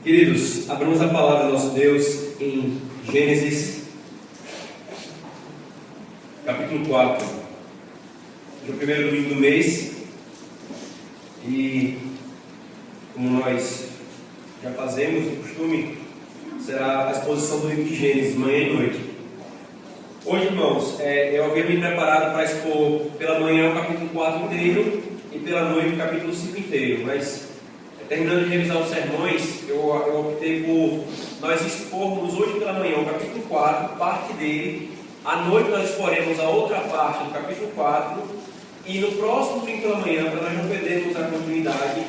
Queridos, abramos a palavra do nosso Deus em Gênesis, capítulo 4. Hoje é o primeiro domingo do mês e, como nós já fazemos, o costume será a exposição do livro de Gênesis, manhã e noite. Hoje, irmãos, eu havia me preparado para expor pela manhã o capítulo 4 inteiro e pela noite o capítulo 5 inteiro, mas terminando de revisar os sermões, eu optei por nós expormos hoje pela manhã o capítulo 4, parte dele. À noite nós exporemos a outra parte do capítulo 4. E no próximo domingo pela manhã, para nós não perdermos a continuidade,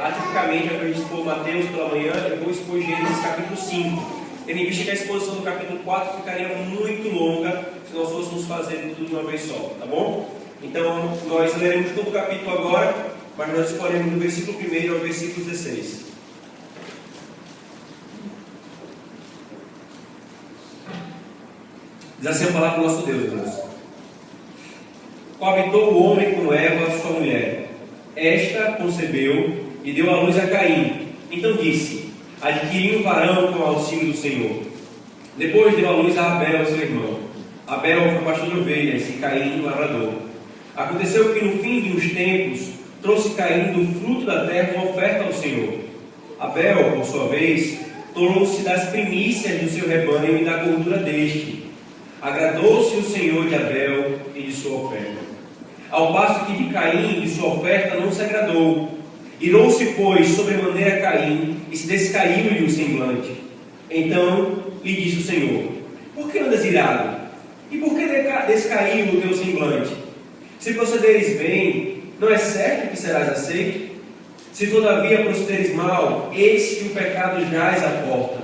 atipicamente, ao invés de expor Mateus pela manhã, eu vou expor Gênesis capítulo 5. Tendo em vista que a exposição do capítulo 4 ficaria muito longa se nós fôssemos fazer tudo de uma vez só, tá bom? Então, nós leremos todo o capítulo agora, mas nós escolhemos do versículo 1 ao versículo 16. Diz assim a palavra do nosso Deus, irmãos. Coabitou o homem com Eva, sua mulher. Esta concebeu e deu à luz a Caim. Então disse: adquiri um varão com o auxílio do Senhor. Depois deu à luz a Abel, seu irmão. Abel foi pastor de ovelhas e Caim lavrador. Aconteceu que no fim de uns tempos trouxe Caim do fruto da terra uma oferta ao Senhor. Abel, por sua vez, tornou-se das primícias do seu rebanho e da gordura deste. Agradou-se o Senhor de Abel e de sua oferta, ao passo que de Caim e de sua oferta não se agradou. Irou-se, pois, sobremaneira Caim, e se descaiu-lhe o semblante. Então lhe disse o Senhor: por que andas irado? E por que descaiu o teu semblante? Se procederes bem, não é certo que serás aceito? Se todavia procederes mal, eis que o pecado jaz à porta.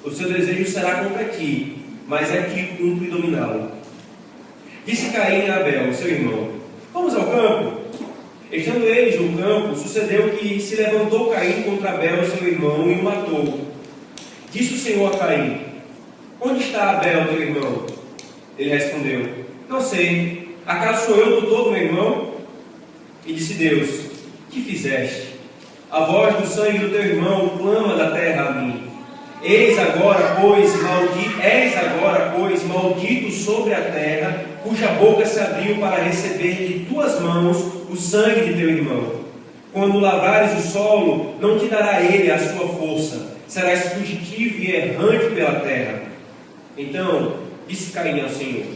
O seu desejo será contra ti, mas é que cumpre dominá-lo. Disse Caim a Abel, seu irmão: vamos ao campo? Estando eles no campo, sucedeu que se levantou Caim contra Abel, seu irmão, e o matou. Disse o Senhor a Caim: onde está Abel, teu irmão? Ele respondeu: não sei. Acaso sou eu tutor, meu irmão? E disse Deus: que fizeste? A voz do sangue do teu irmão clama da terra a mim. És agora, pois, maldito sobre a terra, cuja boca se abriu para receber de tuas mãos o sangue de teu irmão. Quando lavrares o solo, não te dará ele a sua força. Serás fugitivo e errante pela terra. Então disse Caim ao Senhor: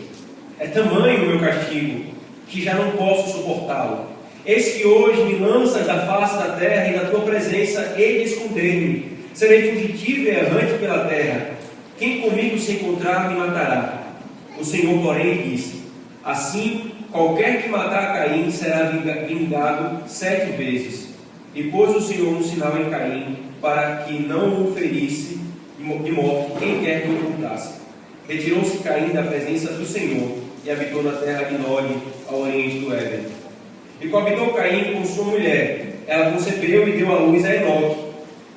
é tamanho o meu castigo, que já não posso suportá-lo. Eis que hoje me lanças da face da terra, e na tua presença hei de esconder-me. Serei fugitivo e errante pela terra. Quem comigo se encontrar me matará. O Senhor, porém, disse: assim, qualquer que matar Caim será vingado 7 vezes. E pôs o Senhor um sinal em Caim, para que não o ferisse de morte quem quer que o encontrasse. Retirou-se Caim da presença do Senhor e habitou na terra de Nod, ao oriente do Éden. E coabitou Caim com sua mulher. Ela concebeu e deu à luz a Enoque.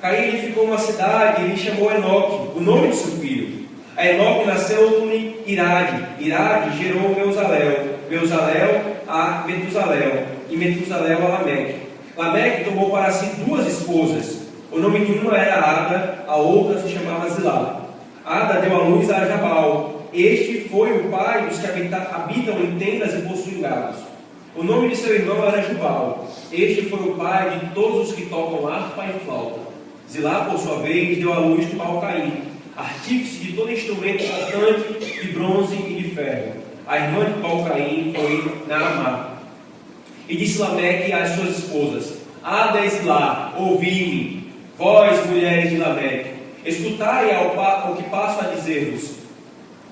Caim edificou uma cidade e lhe chamou Enoque, o nome de seu filho. A Enoque nasceu-lhe Irade. Irade gerou Meusalel. Meusalel a Metusalel. E Metusalel a Lameque. Lameque tomou para si 2 esposas. O nome de uma era Ada, a outra se chamava Zilá. Ada deu à luz a Jabal. Este foi o pai dos que habitam em tendas e possuem gados. O nome de seu irmão era Jubal. Este foi o pai de todos os que tocam harpa e flauta. Zilá, por sua vez, deu à luz Tubal-Caim, artífice de todo instrumento cortante, de bronze e de ferro. A irmã de Tubal-Caim foi Naamá. E disse Lameque às suas esposas: Ada e Zilá, ouvi-me, vós, mulheres de Lameque, escutai ao que passo a dizer-vos.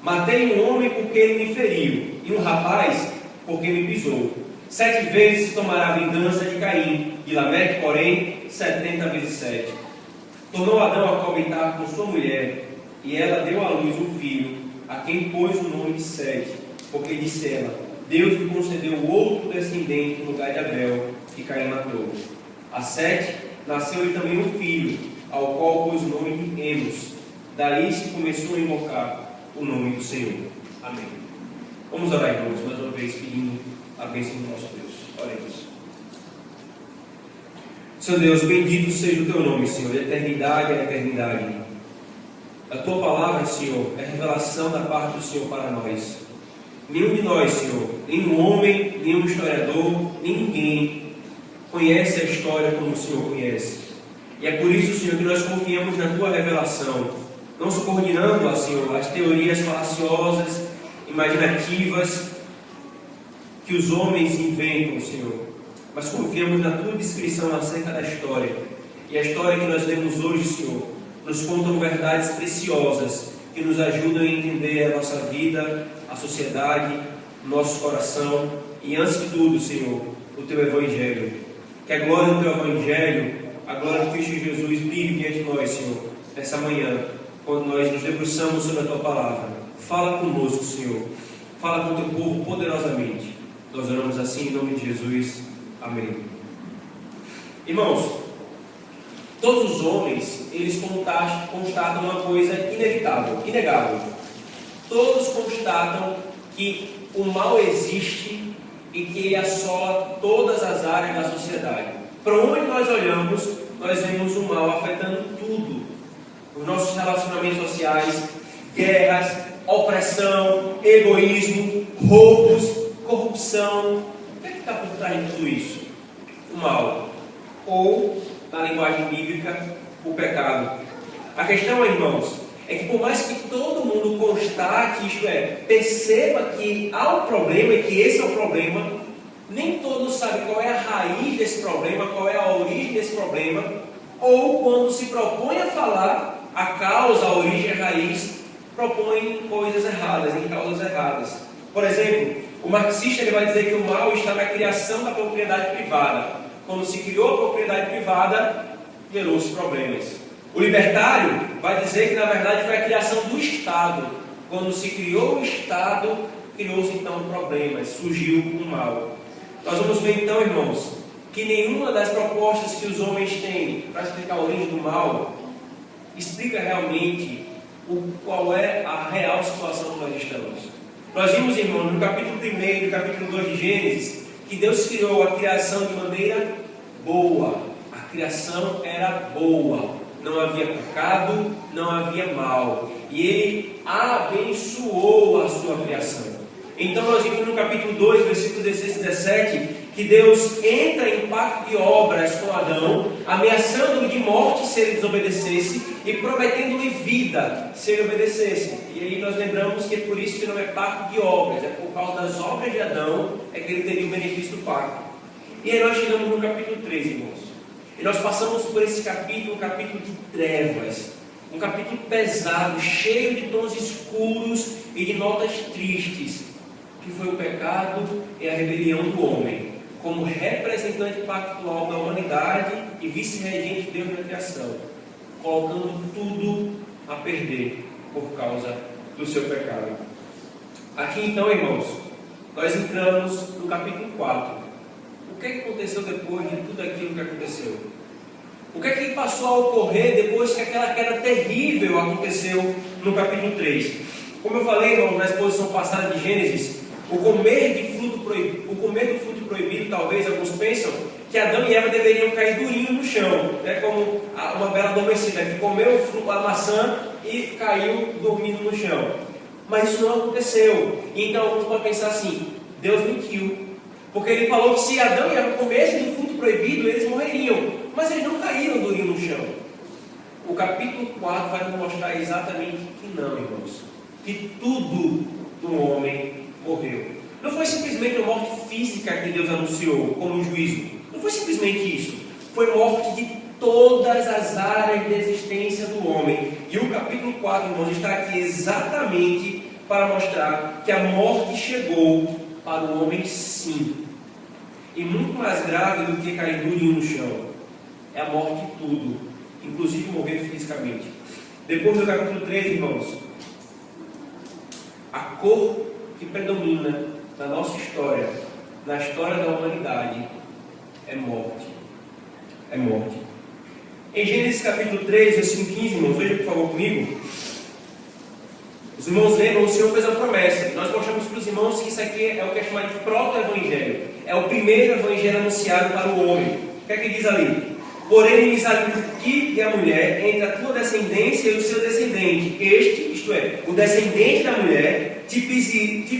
Matei um homem porque ele me feriu, e um rapaz porque me pisou. 7 vezes se tomará a vingança de Caim, e Lameque, porém, 70 vezes 7. Tornou Adão a coabitar com sua mulher, e ela deu à luz um filho, a quem pôs o nome de Sete, porque disse ela: Deus me concedeu outro descendente no lugar de Abel, que Caim matou. A Sete nasceu-lhe também um filho, ao qual pôs o nome de Enos. Daí se começou a invocar o nome do Senhor. Amém. Vamos orar, irmãos, mais uma vez pedindo a bênção do nosso Deus. Oremos. Senhor Deus, bendito seja o teu nome, Senhor, de eternidade a eternidade. A tua palavra, Senhor, é revelação da parte do Senhor para nós. Nenhum de nós, Senhor, nenhum homem, nenhum historiador, nem ninguém conhece a história como o Senhor conhece. E é por isso, Senhor, que nós confiamos na tua revelação, não subordinando, Senhor, as teorias falaciosas, imaginativas que os homens inventam, Senhor, mas confiamos na tua descrição acerca da história. E a história que nós lemos hoje, Senhor, nos contam verdades preciosas que nos ajudam a entender a nossa vida, a sociedade, o nosso coração e, antes de tudo, Senhor, o teu Evangelho. Que a glória do teu Evangelho, a glória de Cristo Jesus brilhe diante de nós, Senhor, nessa manhã, quando nós nos debruçamos sobre a tua palavra. Fala conosco, Senhor. Fala com o teu povo poderosamente. Nós oramos assim em nome de Jesus. Amém. Irmãos, todos os homens, eles constatam uma coisa inevitável, inegável. Todos constatam que o mal existe e que ele assola todas as áreas da sociedade. Para onde nós olhamos, nós vemos o mal afetando tudo. Os nossos relacionamentos sociais, guerras, opressão, egoísmo, roubos, corrupção. O que é que está por trás de tudo isso? O mal. Ou, na linguagem bíblica, o pecado. A questão, irmãos, é que por mais que todo mundo constate, isto é, perceba que há um problema e que esse é o problema, nem todos sabem qual é a raiz desse problema, qual é a origem desse problema, ou quando se propõe a falar a causa, a origem, a raiz, propõem coisas erradas, em causas erradas. Por exemplo, o marxista ele vai dizer que o mal está na criação da propriedade privada. Quando se criou a propriedade privada, gerou-se problemas. O libertário vai dizer que na verdade foi a criação do Estado. Quando se criou o Estado, criou-se então problemas, surgiu o mal. Nós vamos ver então, irmãos, que nenhuma das propostas que os homens têm para explicar a origem do mal explica realmente qual é a real situação que nós estamos. Nós vimos, irmãos, no capítulo 1 e no capítulo 2 de Gênesis, que Deus criou a criação de maneira boa. A criação era boa. Não havia pecado, não havia mal. E Ele abençoou a sua criação. Então nós vimos no capítulo 2, versículos 16 e 17, que Deus entra em pacto de obras com Adão, ameaçando-o de morte se ele desobedecesse e prometendo-lhe vida se ele obedecesse. E aí nós lembramos que é por isso que não é pacto de obras, é por causa das obras de Adão é que ele teria o benefício do pacto. E aí nós chegamos no capítulo 3, irmãos. E nós passamos por esse capítulo, um capítulo de trevas, um capítulo pesado, cheio de tons escuros e de notas tristes, que foi o pecado e a rebelião do homem, como representante pactual da humanidade e vice-regente de Deus na criação, colocando tudo a perder por causa do seu pecado. Aqui então, irmãos, nós entramos no capítulo 4. O que aconteceu depois de tudo aquilo que aconteceu? O que passou a ocorrer depois que aquela queda terrível aconteceu no capítulo 3? Como eu falei, irmão, na exposição passada de Gênesis, o comer do fruto proibido, talvez alguns pensam que Adão e Eva deveriam cair durinho no chão, né, como uma bela adormecida, que comeu a maçã e caiu dormindo no chão. Mas isso não aconteceu. Então alguns podem pensar assim: Deus mentiu. Porque ele falou que se Adão e Eva comessem do fruto proibido, eles morreriam. Mas eles não caíram durinho no chão. O capítulo 4 vai nos mostrar exatamente que não, irmãos. Que tudo do homem morreu. Não foi simplesmente a morte física que Deus anunciou como um juízo. Não foi simplesmente isso. Foi morte de todas as áreas de existência do homem. E o capítulo 4, irmãos, está aqui exatamente para mostrar que a morte chegou para o homem, sim. E muito mais grave do que cair durinho no chão é a morte de tudo, inclusive morrer fisicamente. Depois do capítulo 3, irmãos, a cor que predomina na nossa história, na história da humanidade, é morte. É morte. Em Gênesis capítulo 3, versículo 15, irmãos, veja por favor comigo. Os irmãos lembram, o Senhor fez a promessa. Nós mostramos para os irmãos que isso aqui é o que é chamado de proto-evangelho. É o primeiro evangelho anunciado para o homem. O que é que diz ali? Porém, inimizade entre ti e a mulher, entre a tua descendência e o seu descendente. Este, isto é, o descendente da mulher, te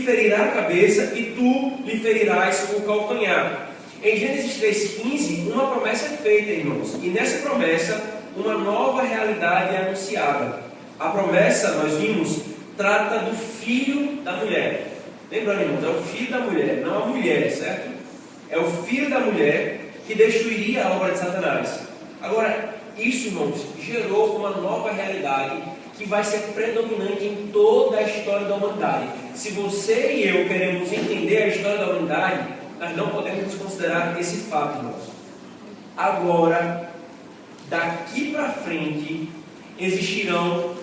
ferirá a cabeça e tu lhe ferirás o calcanhar. Em Gênesis 3,15, uma promessa é feita, irmãos. E nessa promessa, uma nova realidade é anunciada. A promessa, nós vimos, trata do filho da mulher. Lembrando, irmãos, é o filho da mulher, não a mulher, certo? É o filho da mulher que destruiria a obra de Satanás. Agora, isso, irmãos, gerou uma nova realidade que vai ser predominante em toda a história da humanidade. Se você e eu queremos entender a história da humanidade, nós não podemos desconsiderar esse fato, irmãos. Agora, daqui para frente, existirão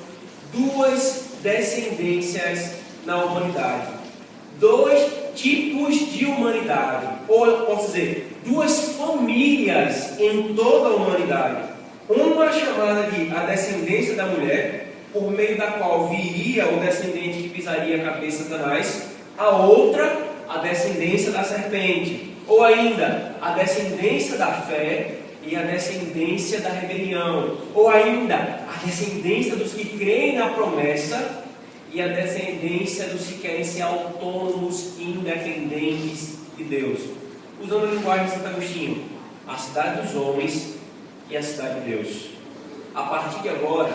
duas descendências na humanidade. Dois tipos de humanidade, ou eu posso dizer, duas famílias em toda a humanidade. Uma chamada de a descendência da mulher, por meio da qual viria o descendente que pisaria a cabeça de Satanás. A outra, a descendência da serpente, ou ainda a descendência da fé e a descendência da rebelião, ou ainda a descendência dos que creem na promessa e a descendência dos que querem ser autônomos e independentes de Deus. Usando a linguagem de Santo Agostinho, a cidade dos homens e a cidade de Deus. A partir de agora,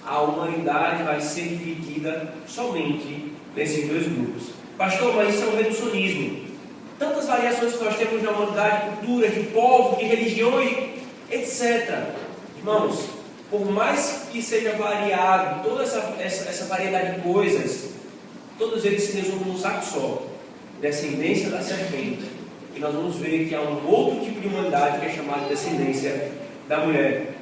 a humanidade vai ser dividida somente nesses dois grupos. Pastor, mas isso é um reducionismo. Tantas variações que nós temos na humanidade, culturas, de povos, de religiões, etc. Irmãos, por mais que seja variado toda essa variedade de coisas, todos eles se resumem num saco só: descendência da serpente. E nós vamos ver que há um outro tipo de humanidade que é chamado de descendência da mulher.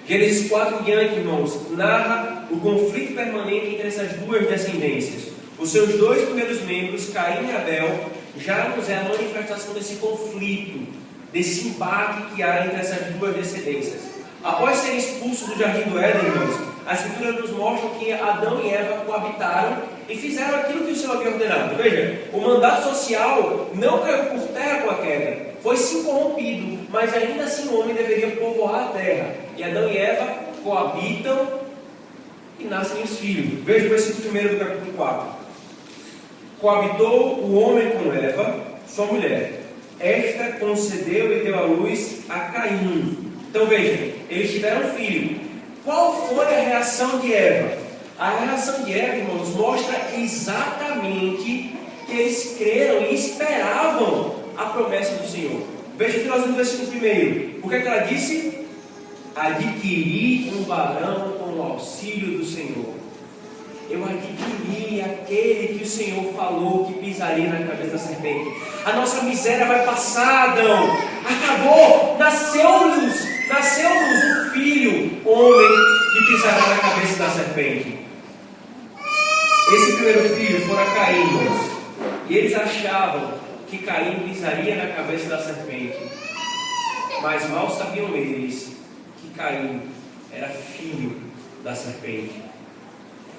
Gênesis 4 em diante, irmãos, narra o conflito permanente entre essas duas descendências. Os seus dois primeiros membros, Caim e Abel, já nos é a manifestação desse conflito, desse embate que há entre essas duas descendências. Após serem expulsos do jardim do Éden, irmãos, as escrituras nos mostram que Adão e Eva coabitaram e fizeram aquilo que o Senhor havia ordenado. Veja, o mandato social não caiu por terra com a queda, foi sim corrompido, mas ainda assim o homem deveria povoar a terra. E Adão e Eva coabitam e nascem os filhos. Veja o versículo 1 do capítulo 4. Coabitou o homem com Eva, sua mulher. Esta concedeu e deu à luz a Caim. Então veja, eles tiveram um filho. Qual foi a reação de Eva? A reação de Eva, irmãos, mostra exatamente que eles creram e esperavam a promessa do Senhor. Veja o finalzinho do versículo 1. O que é que ela disse? Adquiri um varão com o auxílio do Senhor. Eu adquiri aquele que o Senhor falou que pisaria na cabeça da serpente. A nossa miséria vai passar, Adão. Acabou. Nasceu-nos um filho, homem, que pisará na cabeça da serpente. Esse primeiro filho fora Caim, irmãos. E eles achavam que Caim pisaria na cabeça da serpente. Mas mal sabiam eles que Caim era filho da serpente.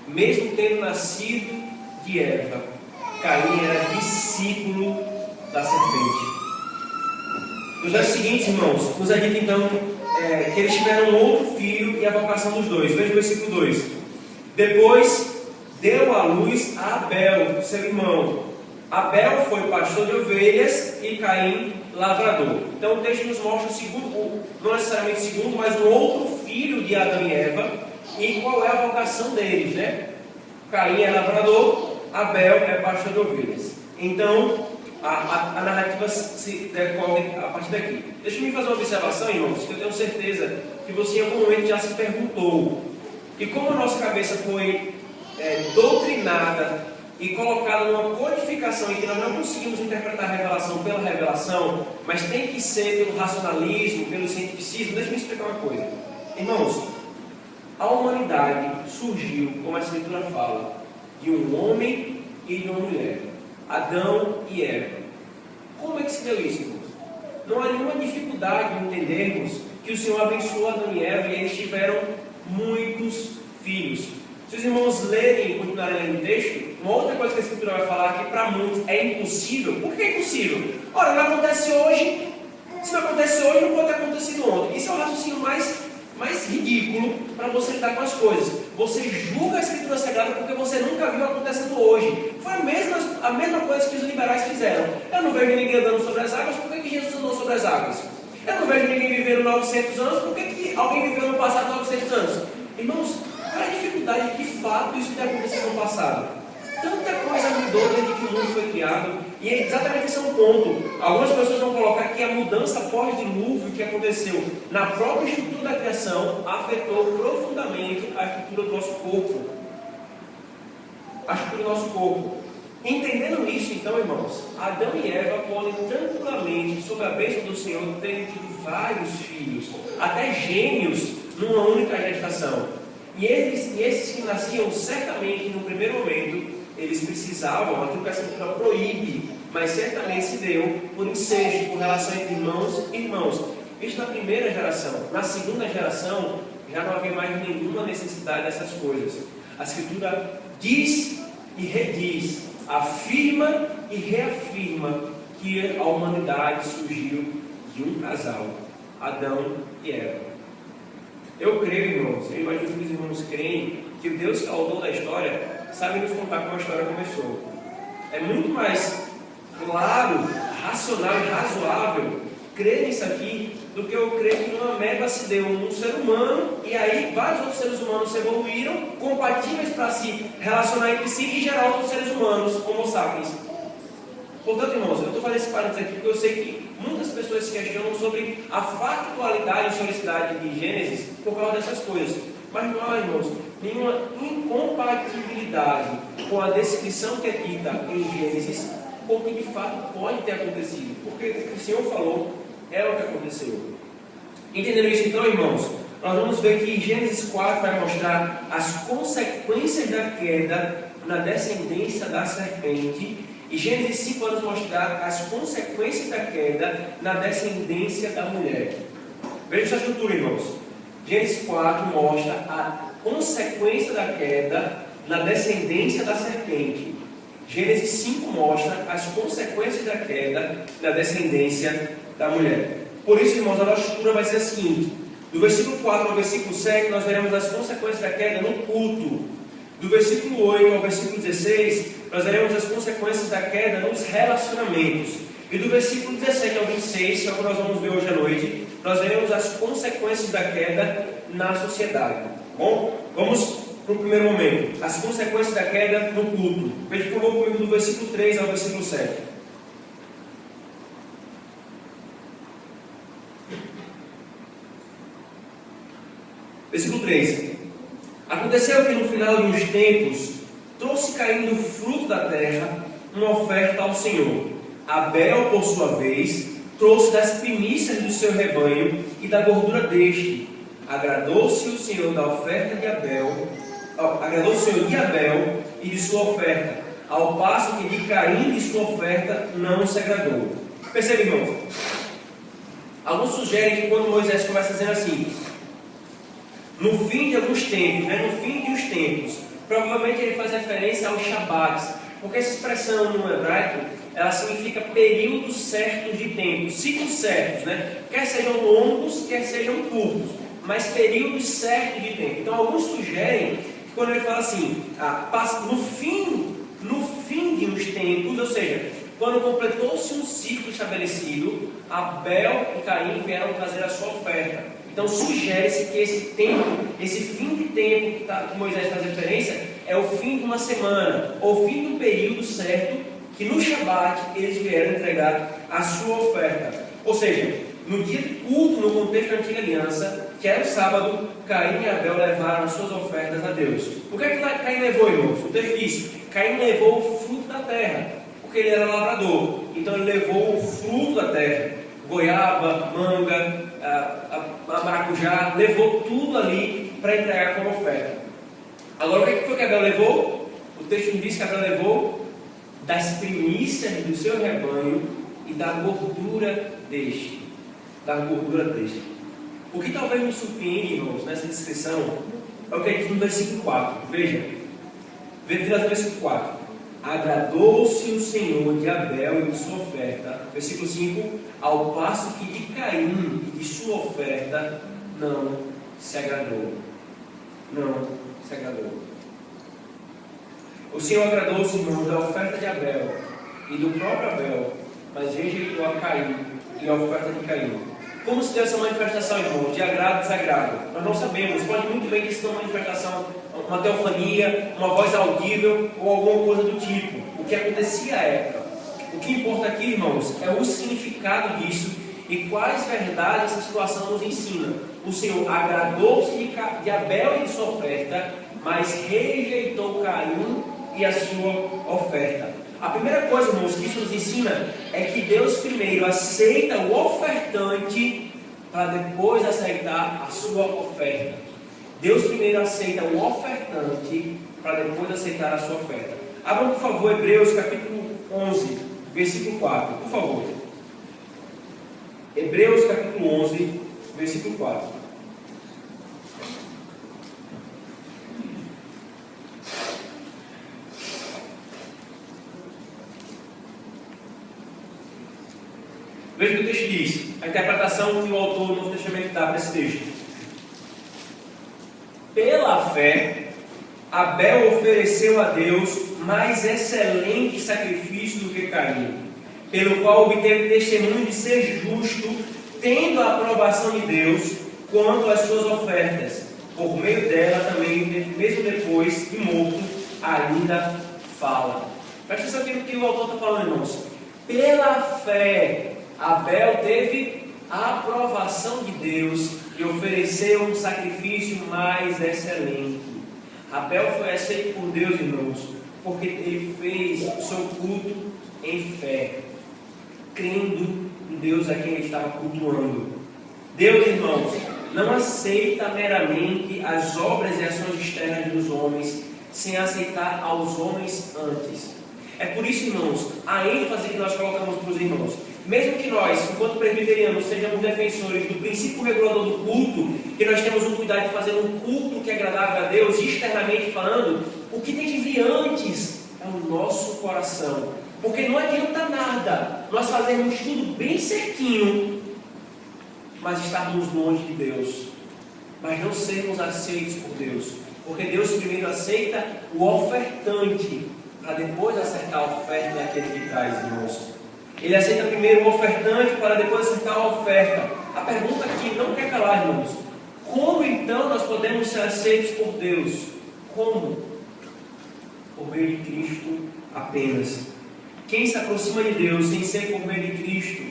Mesmo tendo nascido de Eva, Caim era discípulo da serpente. Nos versos seguintes, irmãos, nos é dito então que eles tiveram um outro filho e a vocação dos dois. Veja o versículo 2. Depois deu à luz a Abel, seu irmão. Abel foi pastor de ovelhas e Caim lavrador. Então o texto nos mostra o segundo, não necessariamente o segundo, mas um outro filho de Adão e Eva. E qual é a vocação deles, né? Caim é lavrador, Abel é pastor de ovelhas. Então, a narrativa se decorre a partir daqui. Deixa eu fazer uma observação, irmãos, que eu tenho certeza que você em algum momento já se perguntou. E como a nossa cabeça foi doutrinada e colocada numa codificação em que nós não conseguimos interpretar a revelação pela revelação, mas tem que ser pelo racionalismo, pelo cientificismo, deixa eu me explicar uma coisa. Irmãos, a humanidade surgiu, como a Escritura fala, de um homem e de uma mulher, Adão e Eva. Como é que se deu isso, irmãos? Não há nenhuma dificuldade em entendermos que o Senhor abençoou Adão e Eva e eles tiveram muitos filhos. Se os irmãos lerem e continuarem lendo o texto, uma outra coisa que a Escritura vai falar que para muitos é impossível. Por que é impossível? Ora, não acontece hoje. Se não acontece hoje, não pode ter acontecido ontem. Isso é o raciocínio mais ridículo para você lidar com as coisas. Você julga a Escritura Sagrada porque você nunca viu acontecendo hoje. Foi a mesma coisa que os liberais fizeram. Eu não vejo ninguém andando sobre as águas, por que Jesus andou sobre as águas? Eu não vejo ninguém vivendo 900 anos, por que alguém viveu no passado 900 anos? Irmãos, qual é a dificuldade de fato isso ter acontecido no passado? Tanta coisa mudou desde que o mundo foi criado, e é exatamente esse é um ponto. Algumas pessoas vão colocar que a mudança pós-dilúvio que aconteceu na própria estrutura da criação afetou profundamente a estrutura do nosso corpo. A estrutura do nosso corpo. Entendendo isso, então, irmãos, Adão e Eva podem tranquilamente, sob a bênção do Senhor, terem tido vários filhos, até gêmeos, numa única gestação. E esses que nasciam, certamente, no primeiro momento, eles precisavam, aquilo que a Escritura proíbe, mas certamente se deu por incesto, por relação entre irmãos e irmãos. Isso na primeira geração. Na segunda geração, já não havia mais nenhuma necessidade dessas coisas. A Escritura diz e rediz, afirma e reafirma que a humanidade surgiu de um casal, Adão e Eva. Eu creio, irmãos, eu imagino que os irmãos creem que o Deus que é o autor da história sabe nos contar como a história começou. É muito mais claro, racional e razoável crer nisso aqui do que eu creio que numa mega se deu um ser humano e aí vários outros seres humanos se evoluíram, compatíveis para se relacionar entre si e gerar outros seres humanos, homo sapiens. Portanto, irmãos, eu estou fazendo esse parênteses aqui porque eu sei que muitas pessoas se questionam sobre a factualidade e historicidade de Gênesis por causa dessas coisas. Mas não há, irmãos, nenhuma incompatibilidade com a descrição que é dita em Gênesis com o que de fato pode ter acontecido. Porque o que o Senhor falou é o que aconteceu. Entendendo isso, então, irmãos, nós vamos ver que Gênesis 4 vai mostrar as consequências da queda na descendência da serpente. E Gênesis 5 vai nos mostrar as consequências da queda na descendência da mulher. Veja essa estrutura, irmãos. Gênesis 4 mostra a consequência da queda na descendência da serpente. Gênesis 5 mostra as consequências da queda na descendência da mulher. Por isso, irmãos, a nossa estrutura vai ser a seguinte: do versículo 4 ao versículo 7, nós veremos as consequências da queda no culto. Do versículo 8 ao versículo 16, nós veremos as consequências da queda nos relacionamentos. E do versículo 17 ao 26, que é o que nós vamos ver hoje à noite, nós veremos as consequências da queda na sociedade. Bom, vamos para o primeiro momento. As consequências da queda no culto. Veja por favor comigo do versículo 3 ao versículo 7. Versículo 3. Aconteceu que no final de uns tempos, trouxe caindo o fruto da terra uma oferta ao Senhor. Abel, por sua vez, trouxe das primícias do seu rebanho e da gordura deste. Agradou-se o Senhor da oferta de Abel, agradou-se o Senhor de Abel e de sua oferta, ao passo que de Caim e de sua oferta não se agradou. Percebe, irmãos? Alguns sugerem que quando Moisés começa dizendo assim, no fim de alguns tempos, no fim de uns tempos, provavelmente ele faz referência aos Shabbats, porque essa expressão no hebraico, ela significa períodos certos de tempo, ciclos certos, quer sejam longos, quer sejam curtos, mas períodos certos de tempo. Então alguns sugerem que quando ele fala assim, no fim de uns tempos, ou seja, quando completou-se um ciclo estabelecido, Abel e Caim vieram trazer a sua oferta. Então sugere-se que esse tempo, esse fim de tempo que Moisés faz referência, é o fim de uma semana, ou o fim de um período certo, que no Shabat eles vieram entregar a sua oferta. Ou seja, no dia de culto, no contexto da antiga aliança, que era o sábado, Caim e Abel levaram as suas ofertas a Deus. O que é que Caim levou, irmãos? O texto diz, Caim levou o fruto da terra, porque ele era lavrador. Então ele levou o fruto da terra, goiaba, manga, a maracujá, levou tudo ali para entregar como oferta. Agora o que foi que Abel levou? O texto diz que Abel levou das primícias do seu rebanho e da gordura deste. O que talvez nos surpreende, irmãos, nessa descrição, é o que ele diz no versículo 4. Veja no versículo 4. agradou-se o Senhor de Abel e de sua oferta. Versículo 5, ao passo que de Caim e de sua oferta não se agradou. Não se agradou. O Senhor agradou-se, irmão, da oferta de Abel e do próprio Abel, mas rejeitou a Caim e a oferta de Caim. Como se deu essa manifestação, irmão, de agrado e desagrado? Nós não sabemos. Pode muito bem que isso é uma manifestação, uma teofania, uma voz audível ou alguma coisa do tipo. O que acontecia à época. O que importa aqui, irmãos, é o significado disso e quais verdades essa situação nos ensina. O Senhor agradou-se de Abel e de sua oferta, mas rejeitou Caim e a sua oferta. A primeira coisa, irmãos, que isso nos ensina é que Deus primeiro aceita o ofertante para depois aceitar a sua oferta. Deus primeiro aceita o ofertante para depois aceitar a sua oferta. Abram, por favor, Hebreus capítulo 11, versículo 4, por favor. Hebreus capítulo 11, versículo 4. Veja o que o texto diz, a interpretação que o autor do Novo Testamento dá para esse texto. Pela fé, Abel ofereceu a Deus mais excelente sacrifício do que Caim, pelo qual obteve testemunho de ser justo, tendo a aprovação de Deus quanto às suas ofertas. Por meio dela também, mesmo depois de morto, ainda fala. Presta atenção no que o autor está falando, irmãos. Pela fé, Abel teve a aprovação de Deus e ofereceu um sacrifício mais excelente. Abel foi aceito por Deus, irmãos, porque ele fez o seu culto em fé, crendo em Deus a quem ele estava cultuando. Deus, irmãos, não aceita meramente as obras e ações externas dos homens, sem aceitar aos homens antes. É por isso, irmãos, a ênfase que nós colocamos para os irmãos. Mesmo que nós, enquanto presbiterianos, sejamos defensores do princípio regulador do culto, que nós temos um cuidado de fazer um culto que é agradável a Deus, externamente falando, o que tem de vir antes é o nosso coração. Porque não adianta nada nós fazermos tudo bem certinho, mas estarmos longe de Deus, mas não sermos aceitos por Deus. Porque Deus primeiro aceita o ofertante, para depois acertar a oferta daquele que traz, irmãos. Ele aceita primeiro o ofertante para depois aceitar a oferta. A pergunta aqui não quer calar, irmãos. Como então nós podemos ser aceitos por Deus? Como? Por meio de Cristo apenas. Quem se aproxima de Deus sem ser por meio de Cristo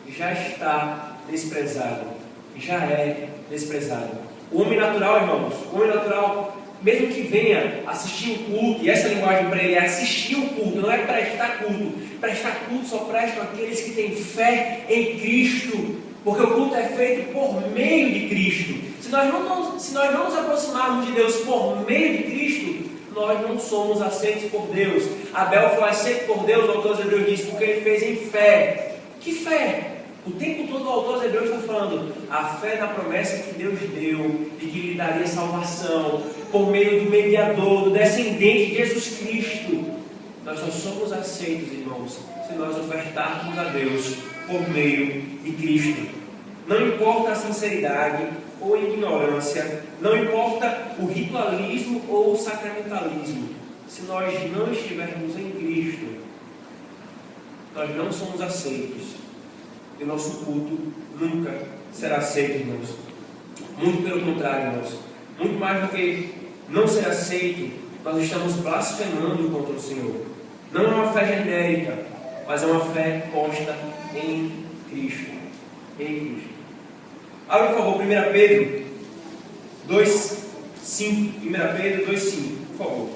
já está desprezado. Já é desprezado. O homem natural, irmãos, o homem natural, mesmo que venha assistir o culto, e essa linguagem para ele é assistir o culto, não é prestar culto. Prestar culto só prestam aqueles que têm fé em Cristo, porque o culto é feito por meio de Cristo. Se nós não nos aproximarmos de Deus por meio de Cristo, nós não somos aceitos por Deus. Abel foi aceito por Deus, o autor dos Hebreus diz, porque ele fez em fé. Que fé? O tempo todo o autor dos Hebreus está falando a fé na promessa que Deus deu, de que lhe daria salvação, por meio do mediador, do descendente de Jesus Cristo. Nós só somos aceitos, irmãos, se nós ofertarmos a Deus por meio de Cristo. Não importa a sinceridade ou a ignorância, não importa o ritualismo ou o sacramentalismo, se nós não estivermos em Cristo, nós não somos aceitos. E o nosso culto nunca será aceito, irmãos. Muito pelo contrário, irmãos. Muito mais do que não ser aceito, nós estamos blasfemando contra o Senhor. Não é uma fé genérica, mas é uma fé posta em Cristo. Em Cristo. Abra, por favor, 1 Pedro 2,5. 1 Pedro 2,5, por favor.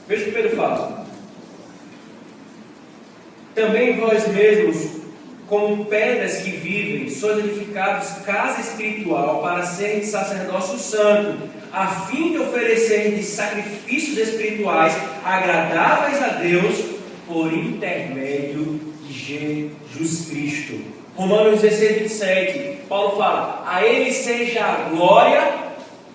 Veja o que Pedro fala. Também vós mesmos, como pedras que vivem, sois edificados casa espiritual para serem sacerdócio santo, a fim de oferecerem sacrifícios espirituais agradáveis a Deus por intermédio de Jesus Cristo. Romanos 16, 27. Paulo fala: a Ele seja a glória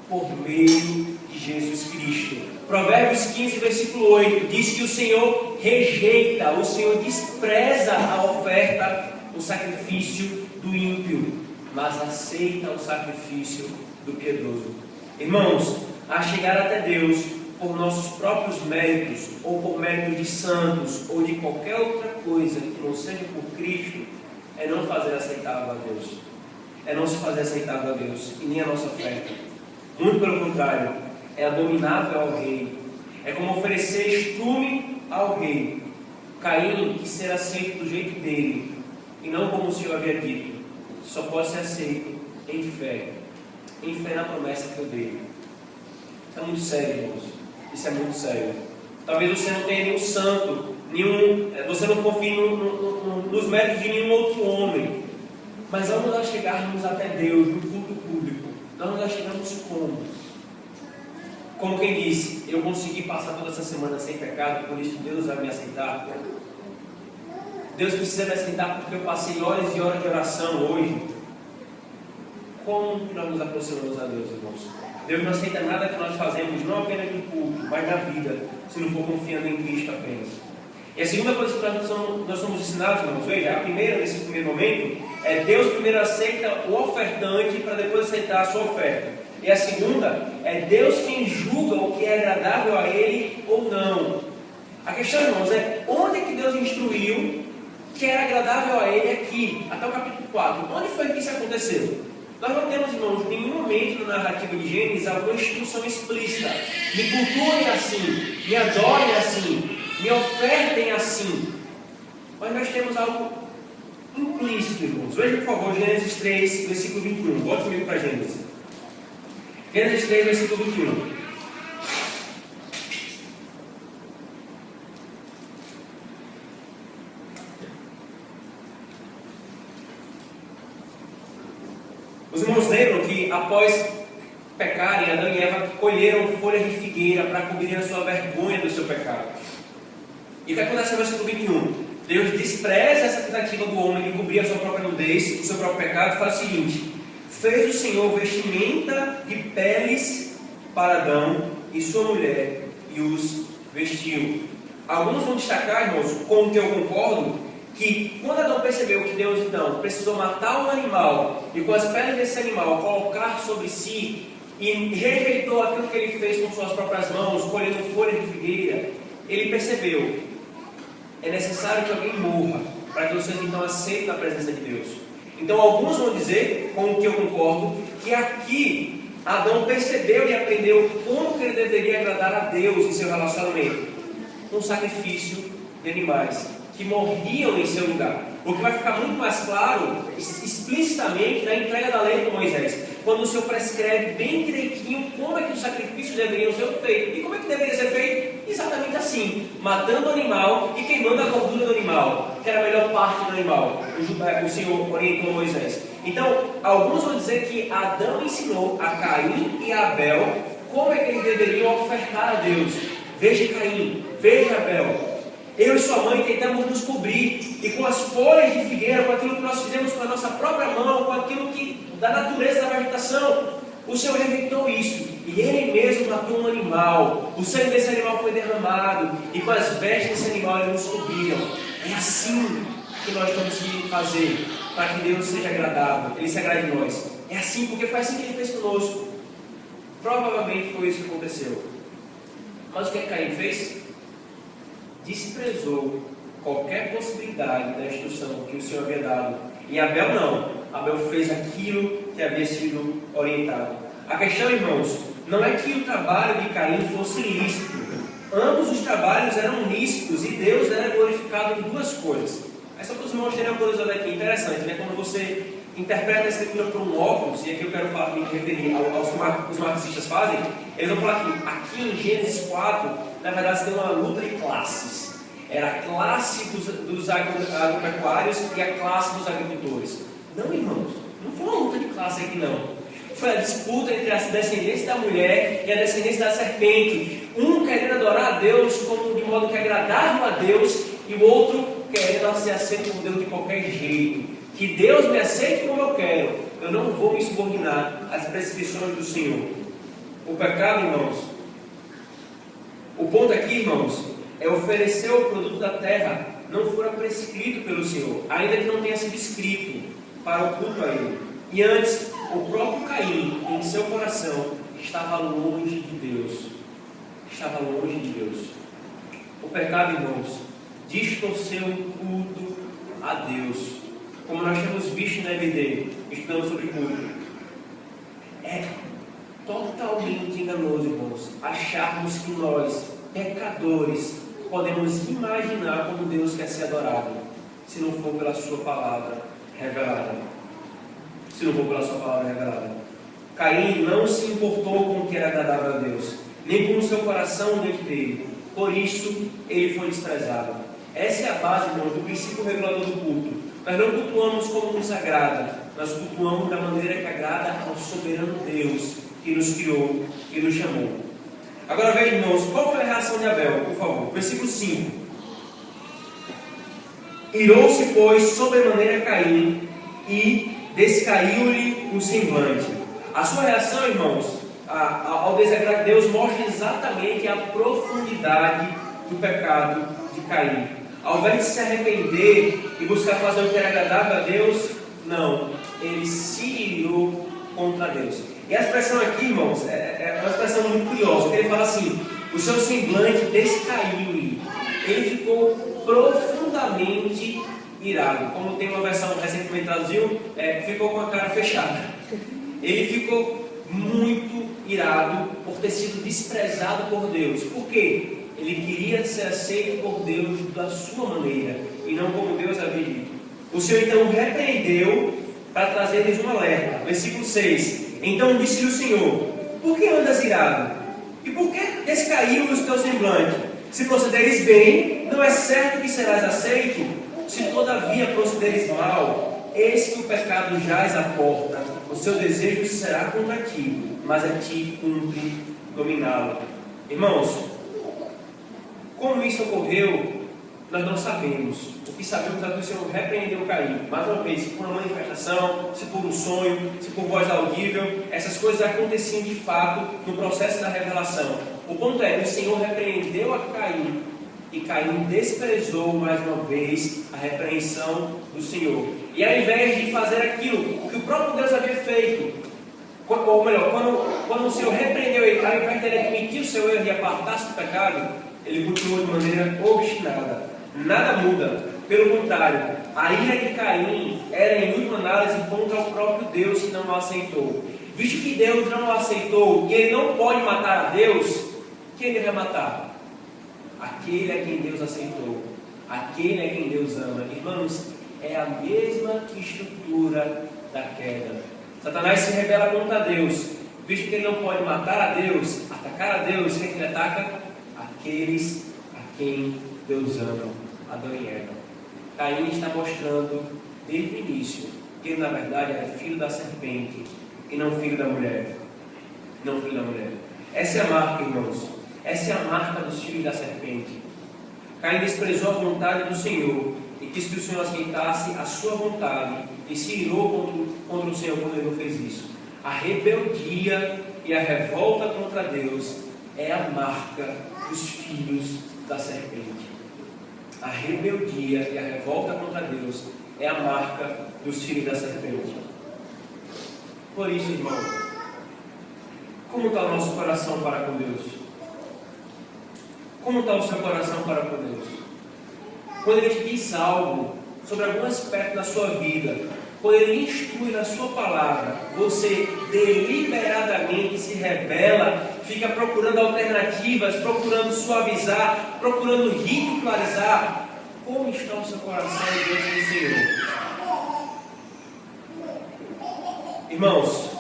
por meio de Jesus Cristo. Provérbios 15, versículo 8, diz que o Senhor rejeita, o Senhor despreza a oferta, o sacrifício do ímpio, mas aceita o sacrifício do piedoso. Irmãos, a chegar até Deus por nossos próprios méritos, ou por mérito de santos, ou de qualquer outra coisa que não seja por Cristo, é não fazer aceitável a Deus. É não se fazer aceitável a Deus, e nem a nossa oferta. Muito pelo contrário, é abominável ao rei. É como oferecer estrume ao rei. Caim quis ser aceito do jeito dele, e não como o Senhor havia dito. Só pode ser aceito em fé na promessa que eu dei. Isso é muito sério, irmãos. Isso é muito sério. Talvez você não tenha nenhum santo, você não confie nos méritos de nenhum outro homem. Mas ao nós chegarmos até Deus no culto público, nós chegamos como? Como quem disse: eu consegui passar toda essa semana sem pecado, por isso Deus vai me aceitar. Deus precisa me aceitar porque eu passei horas e horas de oração hoje. Como que nós nos aproximamos a Deus, irmãos? Deus não aceita nada que nós fazemos, não apenas no culto, mas na vida, se não for confiando em Cristo apenas. E a segunda coisa que nós somos ensinados, irmãos, veja, a primeira, nesse primeiro momento, é Deus primeiro aceita o ofertante para depois aceitar a sua oferta. E a segunda, é Deus quem julga o que é agradável a Ele ou não. A questão, irmãos, é onde é que Deus instruiu que era agradável a Ele aqui, até o capítulo 4. Onde foi que isso aconteceu? Nós não temos, irmãos, em nenhum momento na narrativa de Gênesis alguma instrução explícita. Me cultuem assim, me adorem assim, me ofertem assim. Mas nós temos algo implícito, irmãos. Veja, por favor, Gênesis 3, versículo 21. Volte comigo para Gênesis. Gênesis 3, versículo 21. Os irmãos lembram que após pecarem, Adão e Eva colheram folhas de figueira para cobrir a sua vergonha do seu pecado. E o que acontece no versículo 21? Deus despreza essa tentativa do homem de cobrir a sua própria nudez, o seu próprio pecado, e faz o seguinte: fez o Senhor vestimenta de peles para Adão e sua mulher e os vestiu. Alguns vão destacar, irmãos, com o que eu concordo, que quando Adão percebeu que Deus então precisou matar um animal e com as peles desse animal colocar sobre si, e rejeitou aquilo que ele fez com suas próprias mãos, colhendo folhas de figueira, ele percebeu: é necessário que alguém morra para que vocês então aceitem a presença de Deus. Então alguns vão dizer, com o que eu concordo, que aqui Adão percebeu e aprendeu como que ele deveria agradar a Deus em seu relacionamento, com o sacrifício de animais que morriam em seu lugar. O que vai ficar muito mais claro explicitamente na entrega da lei de Moisés, quando o Senhor prescreve bem direitinho como é que os sacrifícios deveriam ser feitos. E como é que deveria ser feito? Exatamente assim: matando o animal e queimando a gordura do animal, que era a melhor parte do animal. O Senhor orientou Moisés. Então, alguns vão dizer que Adão ensinou a Caim e a Abel como é que eles deveriam ofertar a Deus. Veja Caim, veja Abel. Eu e sua mãe tentamos nos cobrir, e com as folhas de figueira, com aquilo que nós fizemos com a nossa própria mão, com aquilo que da natureza da vegetação, o Senhor rejeitou isso, e Ele mesmo matou um animal. O sangue desse animal foi derramado, e com as vestes desse animal Ele nos cobriram. É assim que nós temos que fazer para que Deus seja agradável, Ele se agrade de nós. É assim, porque foi assim que Ele fez conosco. Provavelmente foi isso que aconteceu. Mas o que Caim fez? Desprezou qualquer possibilidade da instrução que o Senhor havia dado. E Abel não. Abel fez aquilo que havia sido orientado. A questão, irmãos, não é que o trabalho de Caim fosse lícito. Ambos os trabalhos eram lícitos e Deus era glorificado em duas coisas. Aí só para os irmãos terem uma curiosidade aqui, interessante, né? Quando você interpreta a escritura por um óculos, e aqui eu quero me referir aos que os marxistas fazem, eles vão falar que aqui em Gênesis 4, na verdade, você tem uma luta de classes. Era a classe dos agropecuários e a classe dos agricultores. Não, irmãos, não foi uma luta de classe aqui, não. Foi a disputa entre a descendência da mulher e a descendência da serpente. Um querendo adorar a Deus de modo que é agradável a Deus, e o outro querendo ser aceito por Deus de qualquer jeito. Que Deus me aceite como eu quero, eu não vou me subordinar às prescrições do Senhor. O pecado, irmãos, o ponto aqui, irmãos, é oferecer o produto da terra, não fora prescrito pelo Senhor, ainda que não tenha sido escrito para o culto a Ele. E antes, o próprio Caim, em seu coração, estava longe de Deus. Estava longe de Deus. O pecado, irmãos, distorceu o culto a Deus. Como nós temos visto na EBD, estudando sobre culto. É totalmente enganoso, irmãos, acharmos que nós, pecadores, podemos imaginar como Deus quer ser adorado, se não for pela sua palavra revelada. Se não for pela sua palavra revelada. Caim não se importou com o que era agradável a Deus, nem com o seu coração diante dele. Por isso, ele foi desprezado. Essa é a base, irmãos, do princípio regulador do culto. Nós não cultuamos como nos agrada, nós cultuamos da maneira que agrada ao soberano Deus que nos criou e nos chamou. Agora veja, irmãos, qual foi a reação de Abel, por favor? Versículo 5. Irou-se, pois, sobremaneira Caim, e descaiu-lhe o semblante. A sua reação, irmãos, ao desagradar Deus, mostra exatamente a profundidade do pecado de Caim. Ao invés de se arrepender e buscar fazer o que era agradável a Deus, não, ele se irou contra Deus. E a expressão aqui, irmãos, é uma expressão muito curiosa, porque ele fala assim: o seu semblante descaiu-lhe. Ele ficou profundamente irado. Como tem uma versão recentemente traduziu, ficou com a cara fechada. Ele ficou muito irado por ter sido desprezado por Deus. Por quê? Ele queria ser aceito por Deus da sua maneira, e não como Deus havia dito. O Senhor então repreendeu para trazer-lhes um alerta. Versículo 6. Então disse-lhe o Senhor: por que andas irado? E por que descaiu o teu semblante? Se procederes bem, não é certo que serás aceito? Se todavia procederes mal, eis que o pecado jaz à porta, o seu desejo será contra ti, mas a ti cumpre dominá-lo. Irmãos, como isso ocorreu, nós não sabemos. O que sabemos é que o Senhor repreendeu Caim. Mais uma vez, se por uma manifestação, se por um sonho, se por voz audível, essas coisas aconteciam de fato no processo da revelação. O ponto é que o Senhor repreendeu a Caim, e Caim desprezou mais uma vez a repreensão do Senhor. E ao invés de fazer aquilo que o próprio Deus havia feito, ou melhor, quando o Senhor repreendeu ele, ao invés de ele admitir o seu erro e apartar-se do pecado, ele continuou de maneira obstinada. Nada muda. Pelo contrário, a ira de Caim era em última análise contra o próprio Deus que não o aceitou. Visto que Deus não o aceitou e ele não pode matar a Deus, quem ele vai matar? Aquele a quem Deus aceitou. Aquele a quem Deus ama. Irmãos, é a mesma estrutura da queda. Satanás se rebela contra Deus. Visto que ele não pode matar a Deus, atacar a Deus, quem ele ataca? Aqueles a quem Deus ama, Adão e Eva. Caim está mostrando desde o início que ele na verdade era filho da serpente e não filho da mulher. Não filho da mulher. Essa é a marca, irmãos. Essa é a marca dos filhos da serpente. Caim desprezou a vontade do Senhor e quis que o Senhor aceitasse a sua vontade e se irou contra o Senhor quando ele não fez isso. A rebeldia e a revolta contra Deus é a marca dos filhos da serpente. A rebeldia e a revolta contra Deus é a marca dos filhos da serpente. Por isso, irmão, como está o nosso coração para com Deus? Como está o seu coração para com Deus? Quando Ele te diz algo sobre algum aspecto da sua vida, quando Ele instrui na sua palavra, você deliberadamente se rebela, fica procurando alternativas, procurando suavizar, procurando ridicularizar. Como está o seu coração diante do Senhor? Irmãos,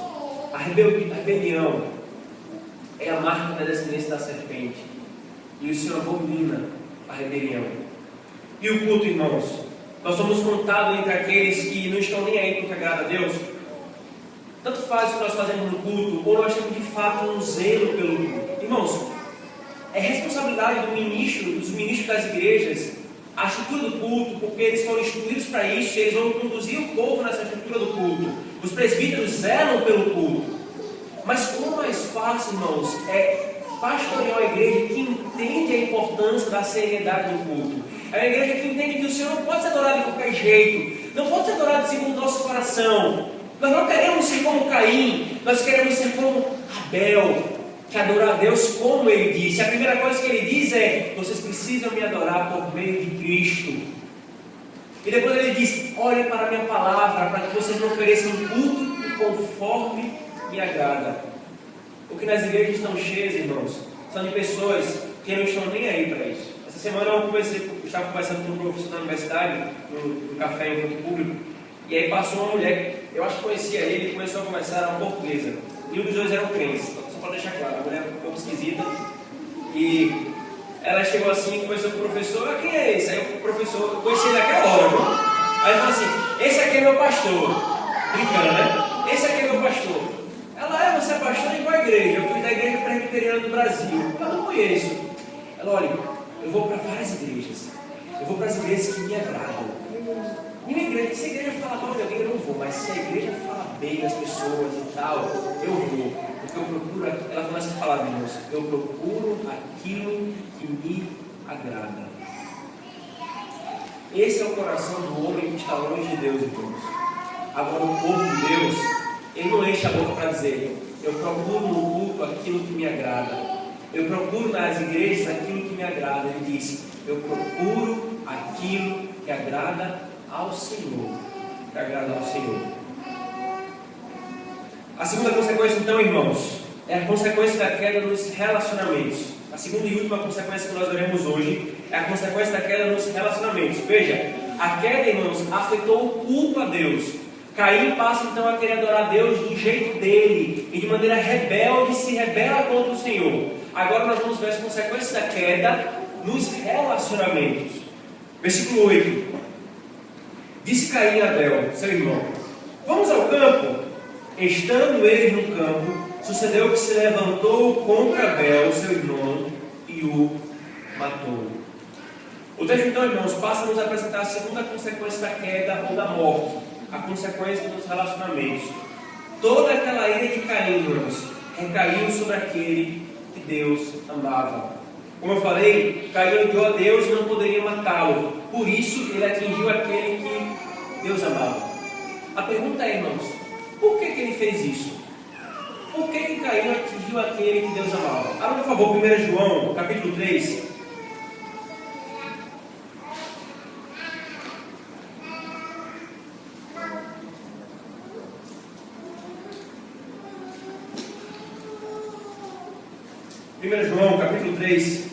a rebelião é a marca da descendência da serpente. E o Senhor abomina a rebelião. E o culto, irmãos? Nós somos contados entre aqueles que não estão nem aí com o que agrada a Deus. Tanto faz o que nós fazemos no culto, ou nós temos de fato um zelo pelo culto. Irmãos, é responsabilidade dos ministros das igrejas a estrutura do culto, porque eles foram instruídos para isso, e eles vão conduzir o povo nessa estrutura do culto. Os presbíteros zelam pelo culto. Mas como mais fácil, irmãos, é pastorear uma igreja que entende a importância da seriedade do culto. É uma igreja que entende que o Senhor não pode ser adorado de qualquer jeito, não pode ser adorado segundo o nosso coração. Nós não queremos ser como Caim, nós queremos ser como Abel, que adora a Deus como ele disse. A primeira coisa que ele diz é: vocês precisam me adorar por meio de Cristo. E depois ele diz: olhem para a minha palavra, para que vocês me ofereçam um culto conforme me agrada. Porque nas igrejas estão cheias, irmãos, são de pessoas que não estão nem aí para isso. Essa semana eu estava conversando com um professor da universidade, no café em um culto público, e aí passou uma mulher, eu acho que conhecia ele, e começou a conversar, era uma portuguesa, e um dos dois eram crentes, só para deixar claro, a mulher um pouco esquisita, e ela chegou assim e conversou com o professor: quem é esse? Aí o professor, eu conheci ele naquela hora, viu? Aí ele falou assim: esse aqui é meu pastor. Brincando, né? Esse aqui é meu pastor. Ela: você é pastor de qual igreja? Eu fui da Igreja Presbiteriana do Brasil. Eu não conheço. Ela: olha, eu vou para várias igrejas. Eu vou para as igrejas que me agradam. Minha igreja, se a igreja fala mal de alguém, eu não vou. Mas se a igreja fala bem das pessoas e tal, eu vou. Porque eu procuro, ela começa a falar, irmãos, eu procuro aquilo que me agrada. Esse é o coração do homem que está longe de Deus, irmãos. Agora, o povo de Deus, ele não enche a boca para dizer: eu procuro no culto aquilo que me agrada. Eu procuro nas igrejas aquilo que me agrada. Ele diz: eu procuro aquilo que agrada ao Senhor. Que agrada ao Senhor. A segunda consequência, então, irmãos, é a consequência da queda nos relacionamentos. A segunda e última consequência que nós veremos hoje é a consequência da queda nos relacionamentos. Veja, a queda, irmãos, afetou o culto a Deus. Caim passa então a querer adorar a Deus do jeito dele, e de maneira rebelde se rebela contra o Senhor. Agora nós vamos ver as consequências da queda nos relacionamentos. Versículo 8: disse Caim a Abel, seu irmão: vamos ao campo. Estando eles no campo, sucedeu que se levantou contra Abel, seu irmão, e o matou. O texto, então, irmãos, passa a nos apresentar a segunda consequência da queda ou da morte, a consequência dos relacionamentos. Toda aquela ira de Caim, irmãos, recaiu sobre aquele que Deus amava. Como eu falei, Caim odiou a Deus e não poderia matá-lo. Por isso, ele atingiu aquele que Deus amava. A pergunta é, irmãos, por que ele fez isso? Por que Caim atingiu aquele que Deus amava? Abra, por favor, 1 João, capítulo 3. João, capítulo 3.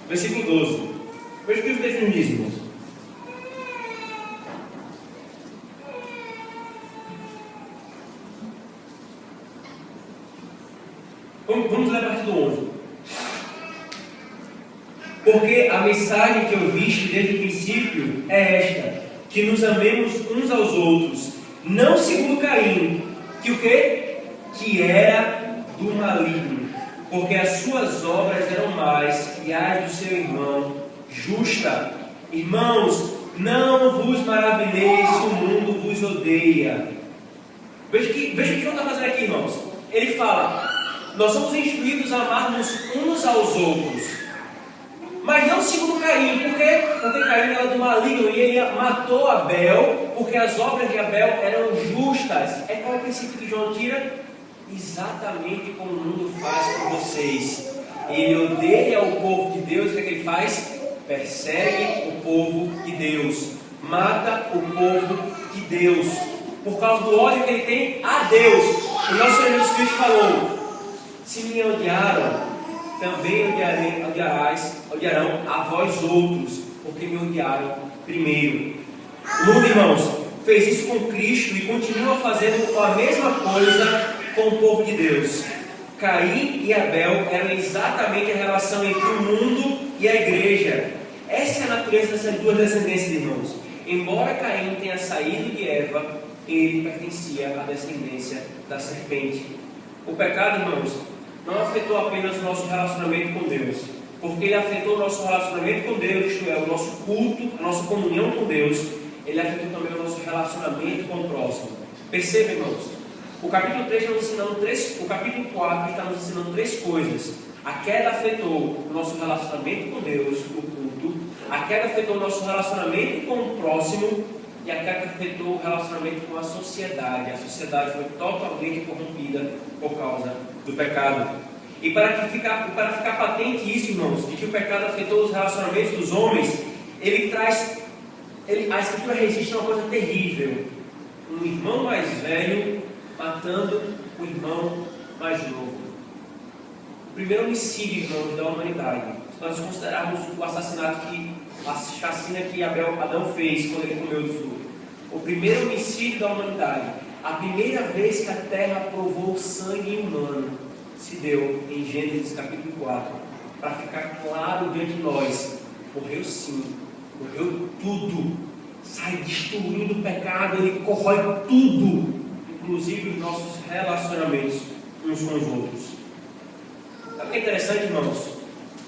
Versículo 12. Veja o que os textos dizem, irmãos. Vamos ler a partir do 11. Porque a mensagem que ouviste desde o princípio é esta: que nos amemos uns aos outros, não segundo Caim, que o quê? Que era do maligno, porque as suas obras eram mais que as do seu irmão justa. Irmãos, não vos maravilheis se o mundo vos odeia. Veja o que João está fazendo aqui, irmãos. Ele fala: nós somos instruídos a amarmos uns aos outros, mas não segundo Caim. Por quê? Porque Caim era do maligno e ele matou Abel, porque as obras de Abel eram justas. É qual o princípio que João tira? Exatamente como o mundo faz com vocês. Ele odeia o povo de Deus. O que é que ele faz? Persegue o povo de Deus, mata o povo de Deus, por causa do ódio que ele tem a Deus. O nosso Senhor Jesus Cristo falou: se me odiaram, também odiarão a vós outros, porque me odiaram primeiro. O mundo, irmãos, fez isso com Cristo e continua fazendo a mesma coisa com o povo de Deus. Caim e Abel eram exatamente a relação entre o mundo e a igreja. Essa é a natureza dessas duas descendências, irmãos. Embora Caim tenha saído de Eva, ele pertencia à descendência da serpente. O pecado, irmãos, não afetou apenas o nosso relacionamento com Deus, porque ele afetou o nosso relacionamento com Deus, isto é, o nosso culto, a nossa comunhão com Deus, ele afetou também o nosso relacionamento com o próximo. Perceba, irmãos, o capítulo 3 está nos ensinando o capítulo 4 está nos ensinando três coisas. A queda afetou o nosso relacionamento com Deus, o culto, a queda afetou o nosso relacionamento com o próximo, e a queda afetou o relacionamento com a sociedade. A sociedade foi totalmente corrompida por causa do pecado. E para ficar patente isso, irmãos, de que o pecado afetou os relacionamentos dos homens, a Escritura registra uma coisa terrível: um irmão mais velho matando o irmão mais novo. O primeiro homicídio, irmãos, da humanidade. Se nós considerarmos o assassinato a chacina que Adão fez quando ele comeu do fruto. O primeiro homicídio da humanidade. A primeira vez que a terra provou sangue humano se deu em Gênesis capítulo 4. Para ficar claro diante de nós, morreu sim, morreu tudo. Sai destruindo o pecado, ele corrói tudo, inclusive os nossos relacionamentos uns com os outros. Sabe o que é interessante, irmãos?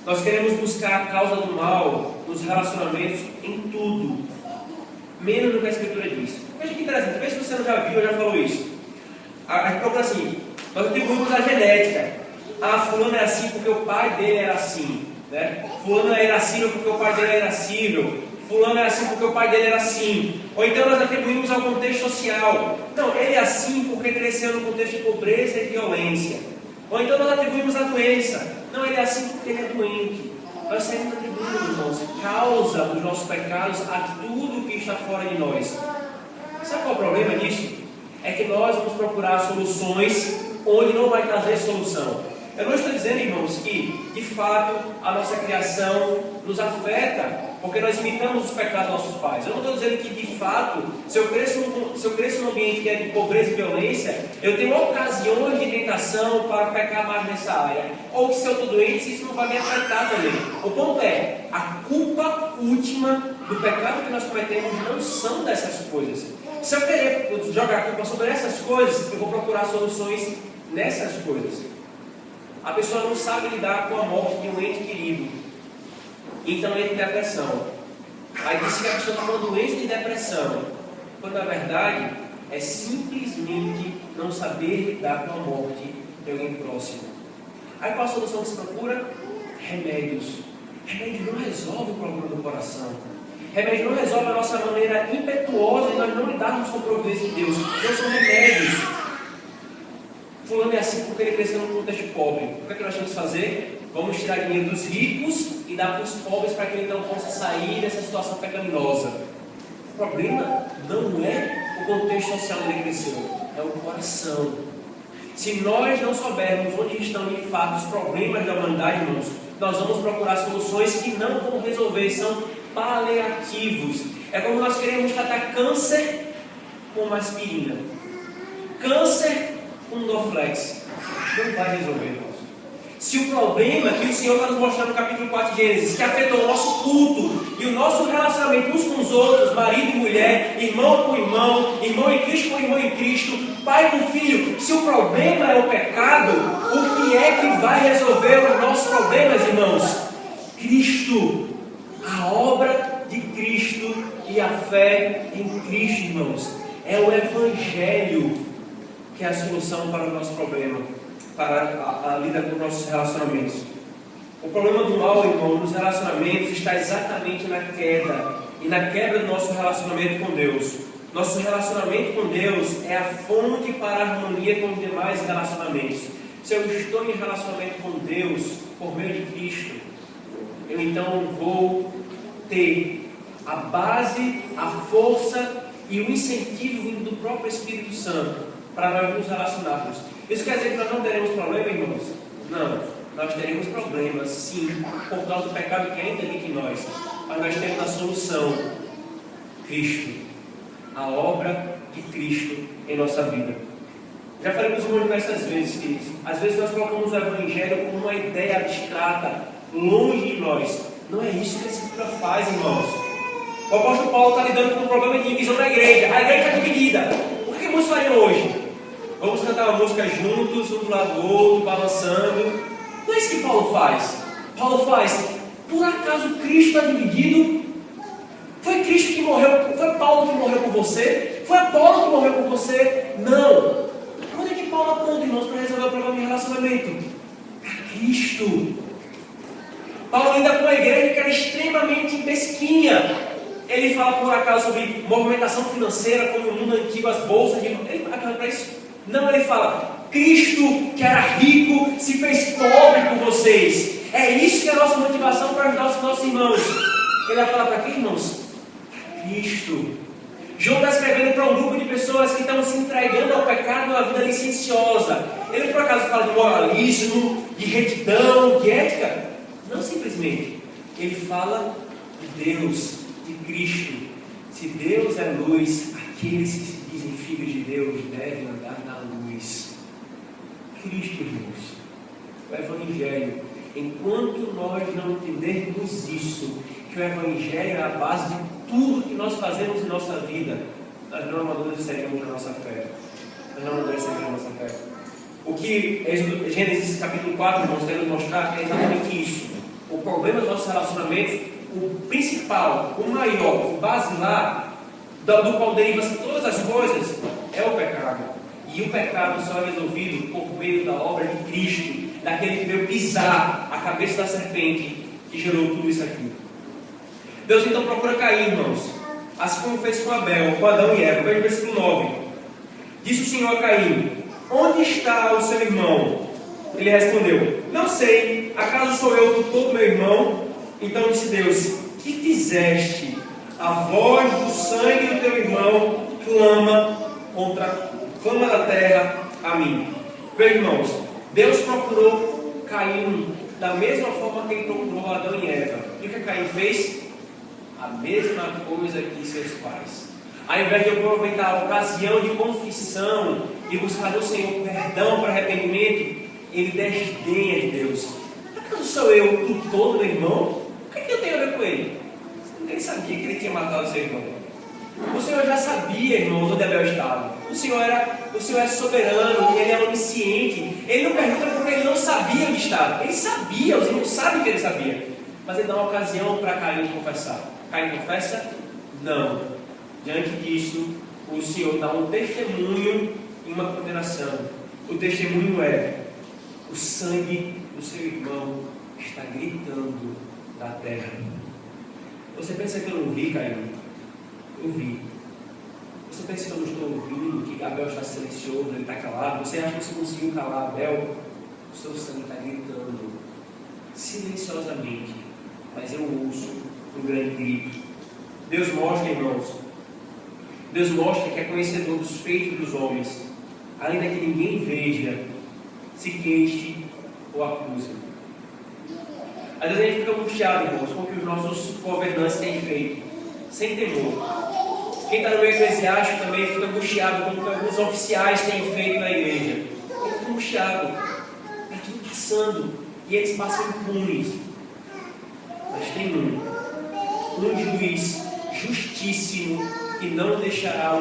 Nós queremos buscar a causa do mal nos relacionamentos em tudo, menos no que a Escritura diz. Veja que interessante, talvez você não já viu ou já falou isso. A gente procura assim, nós atribuímos a genética. Fulano é assim porque o pai dele era assim, né? Fulano era assim porque o pai dele era assível. Fulano é assim porque o pai dele era assim. Ou então nós atribuímos ao contexto social. Não, ele é assim porque cresceu no contexto de pobreza e violência. Ou então nós atribuímos a doença. Não, ele é assim porque ele é doente. Nós sempre atribuímos, irmãos, causa dos nossos pecados a tudo que está fora de nós. Sabe qual é o problema disso? É que nós vamos procurar soluções onde não vai trazer solução. Eu não estou dizendo, irmãos, que de fato a nossa criação nos afeta porque nós imitamos os pecados dos nossos pais. Eu não estou dizendo que de fato, se eu cresço num ambiente que é de pobreza e violência, eu tenho ocasiões de tentação para pecar mais nessa área. Ou que se eu estou doente, isso não vai me afetar também. O ponto é, a culpa última do pecado que nós cometemos não são dessas coisas. Se eu querer jogar a culpa sobre essas coisas, eu vou procurar soluções nessas coisas. A pessoa não sabe lidar com a morte de um ente querido, então entra em depressão. Aí diz que a pessoa está com uma doença de depressão, quando na verdade é simplesmente não saber lidar com a morte de alguém próximo. Aí qual a solução que se procura? Remédios. Remédio não resolve o problema do coração. Remédio não resolve a nossa maneira impetuosa de nós não lidarmos com o providência de Deus. Não são remédios. Fulano é assim porque ele cresceu num contexto pobre. O que é que nós temos que fazer? Vamos tirar dinheiro dos ricos e dar para os pobres para que ele não possa sair dessa situação pecaminosa. O problema não é o contexto social onde ele cresceu, é o coração. Se nós não soubermos onde estão de fato os problemas da humanidade, irmãos, nós vamos procurar soluções que não vão resolver, são paliativos. É como nós queremos tratar câncer com uma aspirina, câncer com um Dorflex. Não vai resolver, irmãos. Se o problema que o Senhor está nos mostrando no capítulo 4 de Gênesis, que afetou o nosso culto e o nosso relacionamento uns com os outros, marido e mulher, irmão com irmão, irmão em Cristo com irmão em Cristo, pai com filho, se o problema é o pecado, o que é que vai resolver os nossos problemas, irmãos? Cristo, a obra de Cristo e a fé em Cristo, irmãos. É o Evangelho que é a solução para o nosso problema, para a lida com os nossos relacionamentos. O problema do mal, irmão, nos relacionamentos está exatamente na queda e na quebra do nosso relacionamento com Deus. Nosso relacionamento com Deus é a fonte para a harmonia com os demais relacionamentos. Se eu estou em relacionamento com Deus por meio de Cristo, eu então vou ter a base, a força e o incentivo vindo do próprio Espírito Santo para nós nos relacionarmos. Isso quer dizer que nós não teremos problema, irmãos? Não, nós teremos problemas, sim, por causa do pecado que ainda habita em nós. Mas nós temos a solução: Cristo, a obra de Cristo em nossa vida. Já falei com os irmãos diversas vezes, queridos. Às vezes nós colocamos o Evangelho como uma ideia abstrata, longe de nós. Não é isso que a Escritura faz, irmãos. O apóstolo Paulo está lidando com um problema de divisão da igreja. A igreja está dividida. O que muitos fariam hoje? Vamos cantar uma música juntos, um do lado do outro, balançando. Não é isso que Paulo faz. Paulo faz, por acaso Cristo está dividido? Foi Cristo que morreu, foi Paulo que morreu por você? Foi Apolo que morreu por você? Não. Onde é que Paulo aponta, irmãos, para resolver o problema de relacionamento? Para Cristo. Paulo lida com uma igreja que era extremamente mesquinha. Ele fala por acaso sobre movimentação financeira, como no mundo antigo, as bolsas de... Ele acaba para isso? Não, ele fala, Cristo, que era rico, se fez pobre por vocês. É isso que é a nossa motivação para ajudar os nossos irmãos. Ele vai falar para quem, irmãos? Para Cristo. João está escrevendo para um grupo de pessoas que estão se entregando ao pecado numa vida licenciosa. Ele por acaso fala de moralismo, de retidão, de ética? Não simplesmente. Ele fala de Deus, de Cristo. Se Deus é luz, aqueles que se dizem filhos de Deus devem andar na luz. Cristo, irmãos. O Evangelho. Enquanto nós não entendermos isso, que o Evangelho é a base de tudo que nós fazemos em nossa vida, nós não amadureceremos a nossa fé. Nós não amadureceremos a nossa fé. O que Gênesis capítulo 4 irmãos, quer nos mostrar é exatamente isso. O problema dos nossos relacionamentos, o principal, o maior, o basilar, do qual derivam todas as coisas, é o pecado. E o pecado só é resolvido por meio da obra de Cristo, daquele que veio pisar a cabeça da serpente que gerou tudo isso aqui. Deus então procura Caim, irmãos, assim como fez com Abel, com Adão e Eva. Veja o versículo 9. Disse o Senhor a Caim: onde está o seu irmão? Ele respondeu: não sei, acaso sou eu o tutor do meu irmão? Então disse Deus: que fizeste? A voz do sangue do teu irmão clama da terra a mim. Veja, irmãos, Deus procurou Caim da mesma forma que ele procurou Adão e Eva. E o que Caim fez? A mesma coisa que seus pais. Ao invés de aproveitar a ocasião de confissão e buscar no Senhor perdão para arrependimento, ele desdenha de Deus. Acaso sou eu o tutor do meu irmão? O que eu tenho a ver com ele? Ele sabia que ele tinha matado seu irmão. O Senhor já sabia, irmãos, onde Abel estava. O Senhor é soberano, Ele é onisciente. Ele não pergunta porque ele não sabia onde estava. Ele sabia, os irmãos sabem que ele sabia. Mas ele dá uma ocasião para Caim confessar. Caim confessa? Não. Diante disso, o Senhor dá um testemunho e uma condenação. O testemunho é: o sangue do seu irmão está gritando da terra. Você pensa que eu não vi, Caim? Eu vi. Você pensa que eu não estou ouvindo, que Abel está silencioso, ele está calado? Você acha que você conseguiu calar Abel? O seu sangue está gritando silenciosamente, mas eu ouço um grande grito. Deus mostra, irmãos, Deus mostra que é conhecedor dos feitos dos homens, ainda que ninguém veja, se queixe ou acuse. Às vezes a gente fica angustiado, irmãos, com o que os nossos governantes têm feito, sem temor. Quem está no meio eclesiástico também fica angustiado com o que alguns oficiais têm feito na igreja. Ele fica angustiado. Está tudo passando e eles passam impunes. Mas tem um juiz justíssimo que não deixará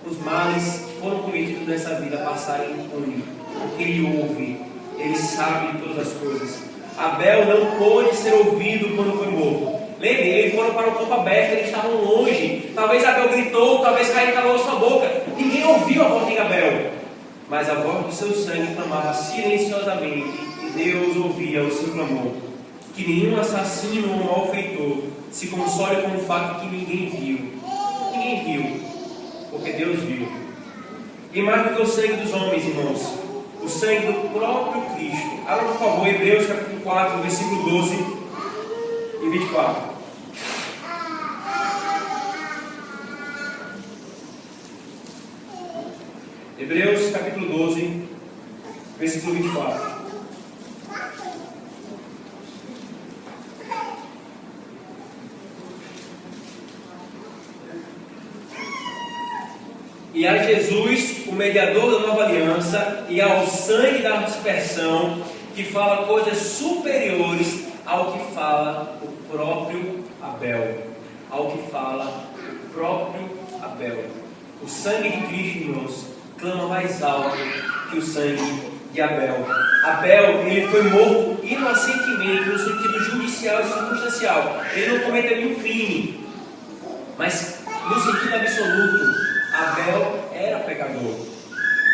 os males que foram cometidos nessa vida passarem impune. Porque ele ouve, ele sabe de todas as coisas. Abel não pôde ser ouvido quando foi morto. Lembrem, eles foram para o campo aberto, eles estavam longe. Talvez Abel gritou, talvez Caim calou a sua boca. Ninguém ouviu a voz de Abel. Mas a voz do seu sangue clamava silenciosamente, e Deus ouvia o seu clamor. Que nenhum assassino ou malfeitor se console com o fato que ninguém viu. Ninguém viu, porque Deus viu. E mais do que o sangue dos homens, irmãos, o sangue do próprio Cristo. Abra, por favor, Hebreus capítulo 4, versículo 12 e 24. Hebreus capítulo 12, versículo 24. E a Jesus, o mediador da nova aliança, e ao sangue da aspersão, que fala coisas superiores ao que fala o próprio Abel. Ao que fala o próprio Abel. O sangue de Cristo, irmãos, clama mais alto que o sangue de Abel. Abel, ele foi morto inocentemente, no sentido judicial e circunstancial. Ele não cometeu nenhum crime, mas no sentido absoluto, Abel era pecador.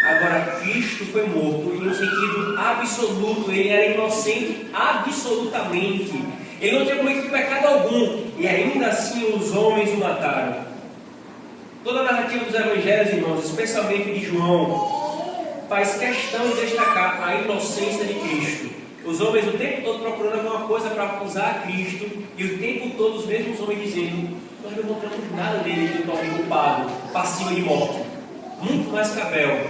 Agora, Cristo foi morto e no sentido absoluto, ele era inocente absolutamente. Ele não tinha cometido pecado algum, e ainda assim os homens o mataram. Toda a narrativa dos evangelhos, irmãos, especialmente de João, faz questão de destacar a inocência de Cristo. Os homens o tempo todo procurando alguma coisa para acusar a Cristo, e o tempo todo os mesmos homens dizendo: nós não encontramos nada nele que o torne culpado, passivo de morte. Muito mais que Abel,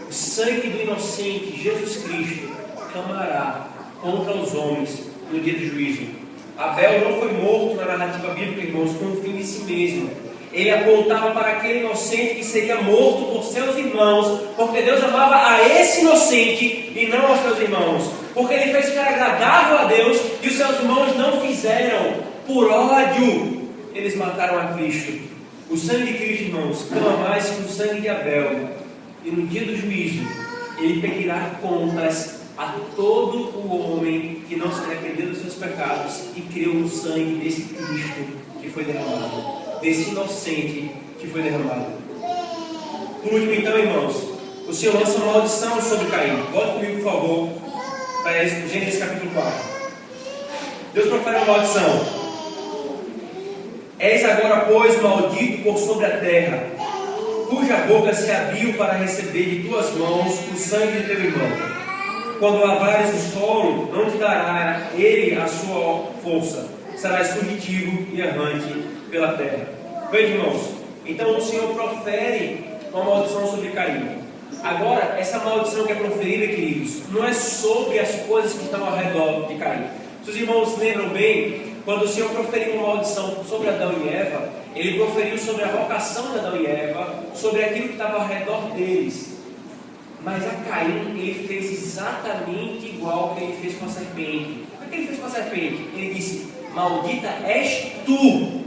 o sangue do inocente Jesus Cristo clamará contra os homens no dia do juízo. Abel não foi morto na narrativa bíblica, irmãos, com o fim de si mesmo. Ele apontava para aquele inocente que seria morto por seus irmãos, porque Deus amava a esse inocente e não aos seus irmãos. Porque ele fez o que era agradável a Deus e os seus irmãos não fizeram. Por ódio, eles mataram a Cristo. O sangue de Cristo, irmãos, clama mais que o sangue de Abel. E no dia do juízo, ele pedirá contas a todo o homem que não se arrependeu dos seus pecados e creu no sangue desse Cristo que foi derramado, desse inocente que foi derramado. Por último, então, irmãos, o Senhor lança uma maldição sobre Caim. Volte comigo, por favor, para Gênesis capítulo 4. Deus profere uma maldição. És agora, pois, maldito por sobre a terra, cuja boca se abriu para receber de tuas mãos o sangue de teu irmão. Quando lavares o solo, não te dará ele a sua força, serás fugitivo e errante pela terra. Veja, irmãos, então o Senhor profere uma maldição sobre Caim. Agora, essa maldição que é proferida, queridos, não é sobre as coisas que estão ao redor de Caim. Se os irmãos lembram bem, quando o Senhor proferiu uma maldição sobre Adão e Eva, Ele proferiu sobre a vocação de Adão e Eva, sobre aquilo que estava ao redor deles. Mas a Caim, ele fez exatamente igual ao que ele fez com a serpente. O que ele fez com a serpente? Ele disse: maldita és tu.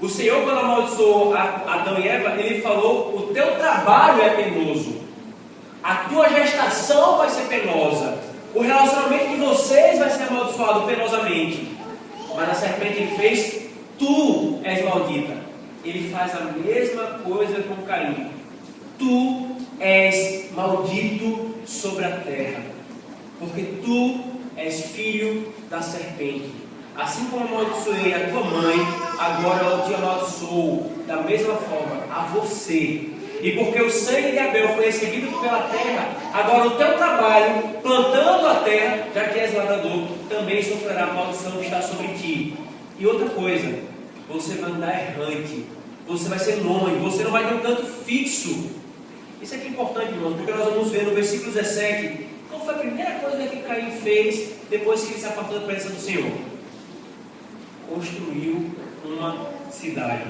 O Senhor, quando amaldiçoou Adão e Eva, ele falou: o teu trabalho é penoso, a tua gestação vai ser penosa, o relacionamento de vocês vai ser amaldiçoado penosamente. Mas a serpente ele fez: tu és maldita. Ele faz a mesma coisa com Caim. Tu és maldito sobre a terra, porque tu és filho da serpente. Assim como amaldiçoei a tua mãe, agora eu te amaldiçoo da mesma forma a você. E porque o sangue de Abel foi recebido pela terra, agora o teu trabalho, plantando a terra, já que és lavrador, também sofrerá a maldição que está sobre ti. E outra coisa, você vai andar errante, você vai ser nômade, você não vai ter um canto fixo. Isso aqui é importante, irmãos, porque nós vamos ver no versículo 17 qual foi a primeira coisa que Caim fez depois que ele se apartou da presença do Senhor. Construiu uma cidade.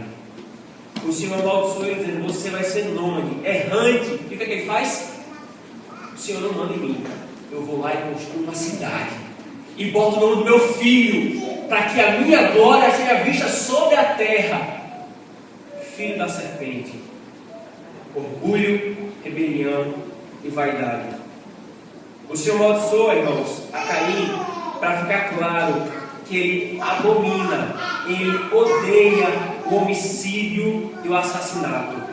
O Senhor amaldiçoou ele dizendo: você vai ser nômade, errante. O que é que ele faz? O Senhor não manda em mim, eu vou lá e construo uma cidade e boto o nome do meu filho, para que a minha glória seja vista sobre a terra. Filho da serpente, orgulho, rebelião e vaidade. O Senhor amaldiçoa, irmãos, a Caim, para ficar claro que ele abomina, ele odeia o homicídio e o assassinato.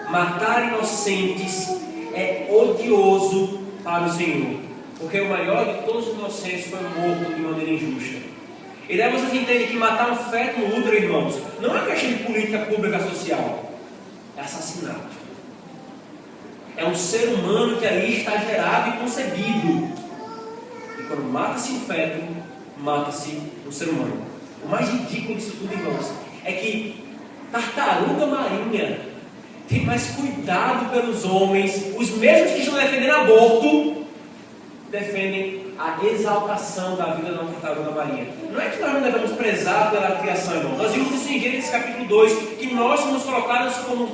Matar inocentes é odioso para o Senhor, porque o maior de todos os inocentes foi morto de maneira injusta. E daí vocês entendem que matar um feto no útero, irmãos, não é questão de política pública social, é assassinato. É um ser humano que ali está gerado e concebido. E quando mata-se um feto, mata-se um ser humano. O mais ridículo disso tudo, irmãos, é que tartaruga marinha tem mais cuidado pelos homens. Os mesmos que estão defendendo aborto defendem a exaltação da vida da tartaruga marinha. Não é que nós não devemos prezar pela criação, irmão. Nós vimos isso em Gênesis capítulo 2, que nós somos colocados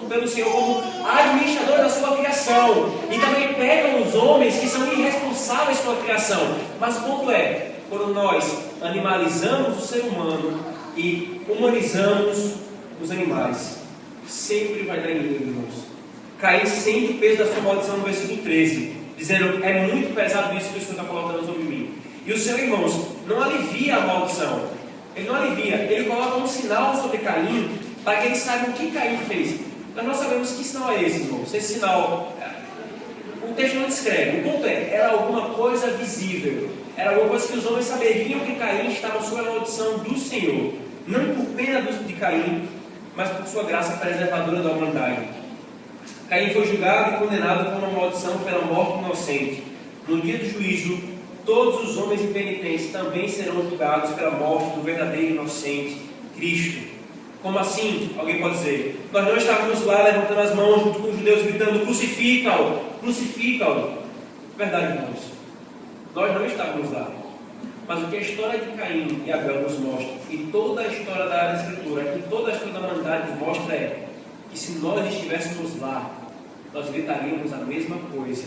pelo Senhor como administradores da sua criação. E também pegam os homens que são irresponsáveis com a criação. Mas o ponto é, quando nós animalizamos o ser humano e humanizamos os animais, sempre vai dar em erro, irmãos. Caim sente o peso da sua maldição no versículo 13, dizendo: é muito pesado isso que o Senhor está colocando sobre mim. E o Senhor, irmãos, não alivia a maldição. Ele não alivia, ele coloca um sinal sobre Caim, para que eles saibam o que Caim fez. Nós sabemos que sinal é esse, irmãos. Esse sinal, o texto não descreve. O ponto é, era alguma coisa visível. Era alguma coisa que os homens saberiam que Caim estava sob a maldição do Senhor. Não por pena de Caim, mas por sua graça preservadora da humanidade. Caim foi julgado e condenado por uma maldição pela morte inocente. No dia do juízo, todos os homens impenitentes também serão julgados pela morte do verdadeiro inocente, Cristo. Como assim? Alguém pode dizer: nós não estávamos lá levantando as mãos junto com os judeus, gritando: crucifica-o, crucifica-o. Verdade, irmãos, nós não estávamos lá. Mas o que a história de Caim e Abel nos mostra, e toda a história da Escritura, e toda a história da humanidade nos mostra, é que se nós estivéssemos lá, nós gritaríamos a mesma coisa: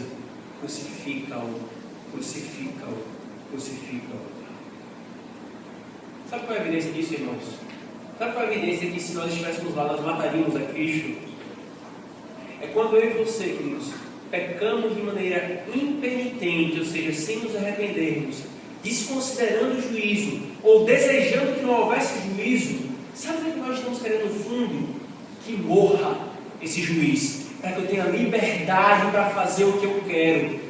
crucifica-o, crucifica-o, crucifica-o. Sabe qual é a evidência disso, irmãos? Sabe qual é a evidência que se nós estivéssemos lá, nós mataríamos a Cristo? É quando eu e você, queridos, pecamos de maneira impenitente, ou seja, sem nos arrependermos, desconsiderando o juízo, ou desejando que não houvesse juízo. Sabe o que nós estamos querendo no fundo? Que morra esse juiz, para que eu tenha liberdade para fazer o que eu quero.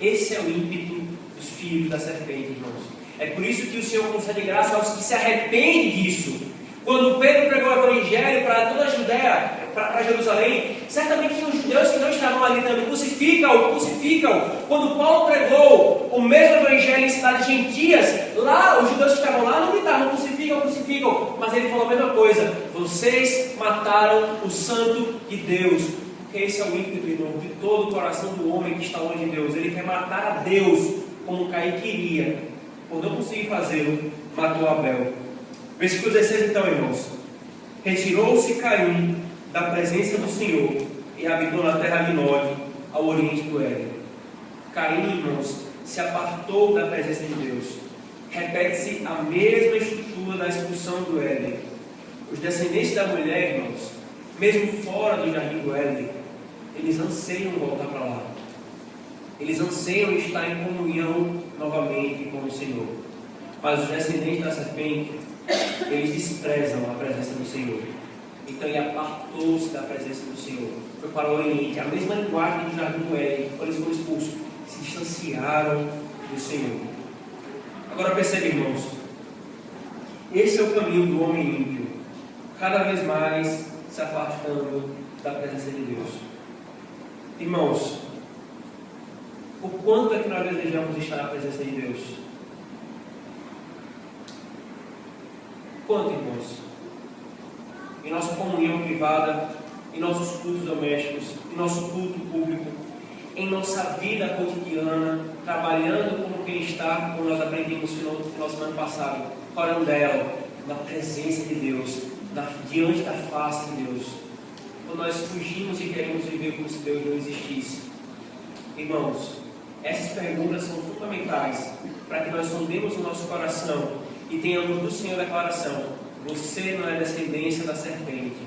Esse é o ímpeto dos filhos da serpente, irmãos. É por isso que o Senhor concede graça aos que se arrependem disso. Quando Pedro pregou o Evangelho para toda a Judéia, para Jerusalém, certamente tinham judeus que não estavam ali gritando: crucifica-o, crucifica-o. Quando Paulo pregou o mesmo Evangelho em cidades gentias, lá os judeus que estavam lá não gritavam: crucificam, crucificam. Mas ele falou a mesma coisa: vocês mataram o Santo de Deus. Porque esse é o ímpeto, irmão, de todo o coração do homem que está longe de Deus. Ele quer matar a Deus, como Caim queria. Por não conseguir fazê-lo, matou Abel. Versículo 16, então, irmãos: retirou-se Caim da presença do Senhor e habitou na terra de Nod, ao oriente do Éden. Caim, irmãos, se apartou da presença de Deus. Repete-se a mesma estrutura da expulsão do Éden. Os descendentes da mulher, irmãos, mesmo fora do jardim do Éden, eles anseiam voltar para lá. Eles anseiam estar em comunhão novamente com o Senhor. Mas os descendentes da serpente, eles desprezam a presença do Senhor. Então ele apartou-se da presença do Senhor, foi para o Oriente. A mesma linguagem do jardim do Éden, quando eles foram expulsos, se distanciaram do Senhor. Agora percebe, irmãos, esse é o caminho do homem ímpio, cada vez mais se afastando da presença de Deus. Irmãos, o quanto é que nós desejamos estar na presença de Deus? Quanto, irmãos? Em nossa comunhão privada, em nossos cultos domésticos, em nosso culto público, em nossa vida cotidiana, trabalhando como quem está, como nós aprendemos no final do ano passado, corandel, na presença de Deus, diante da face de Deus. Quando nós fugimos e queremos viver como se Deus não existisse. Irmãos, essas perguntas são fundamentais para que nós sondemos o nosso coração e tenhamos do Senhor a declaração: você não é descendência da serpente,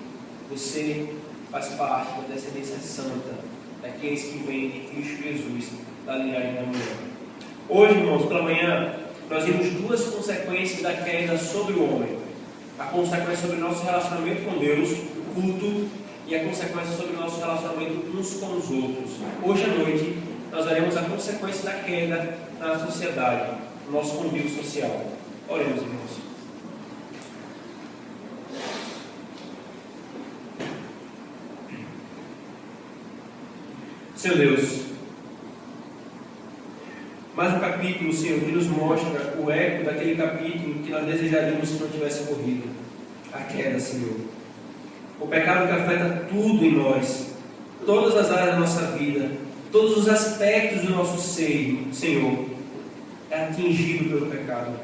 você faz parte da descendência santa, daqueles que vêm de Cristo Jesus, da linhagem da mulher. Hoje, irmãos, pela manhã, nós vimos duas consequências da queda sobre o homem: a consequência sobre o nosso relacionamento com Deus, o culto, e a consequência sobre o nosso relacionamento uns com os outros. Hoje à noite, nós veremos a consequência da queda na sociedade, no nosso convívio social. Oremos, irmãos. Senhor Deus, mais um capítulo, Senhor, que nos mostra o eco daquele capítulo que nós desejaríamos se não tivesse ocorrido. A queda, Senhor. O pecado que afeta tudo em nós, todas as áreas da nossa vida, todos os aspectos do nosso ser, Senhor, é atingido pelo pecado.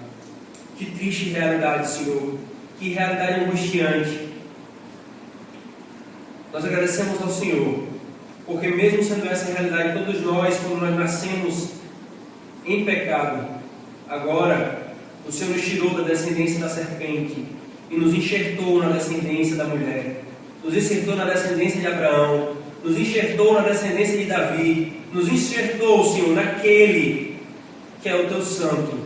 Que triste realidade, Senhor. Que realidade angustiante. Nós agradecemos ao Senhor, porque mesmo sendo essa realidade, todos nós, quando nós nascemos em pecado, agora o Senhor nos tirou da descendência da serpente e nos enxertou na descendência da mulher, nos enxertou na descendência de Abraão, nos enxertou na descendência de Davi, nos enxertou, Senhor, naquele que é o Teu Santo,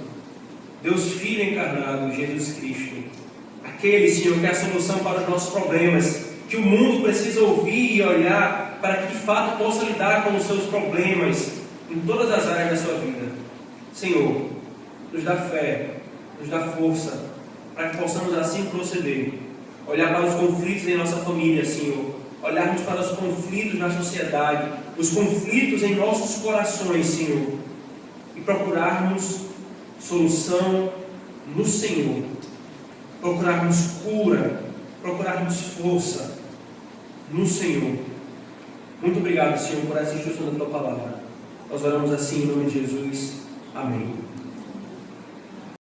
Deus Filho encarnado, Jesus Cristo. Aquele, Senhor, que é a solução para os nossos problemas, que o mundo precisa ouvir e olhar para que de fato possa lidar com os seus problemas em todas as áreas da sua vida. Senhor, nos dá fé, nos dá força, para que possamos assim proceder. Olhar para os conflitos em nossa família, Senhor. Olharmos para os conflitos na sociedade, os conflitos em nossos corações, Senhor. E procurarmos solução no Senhor. Procurarmos cura, procurarmos força no Senhor. Muito obrigado, Senhor, por essa instrução da Tua palavra. Nós oramos assim em nome de Jesus. Amém.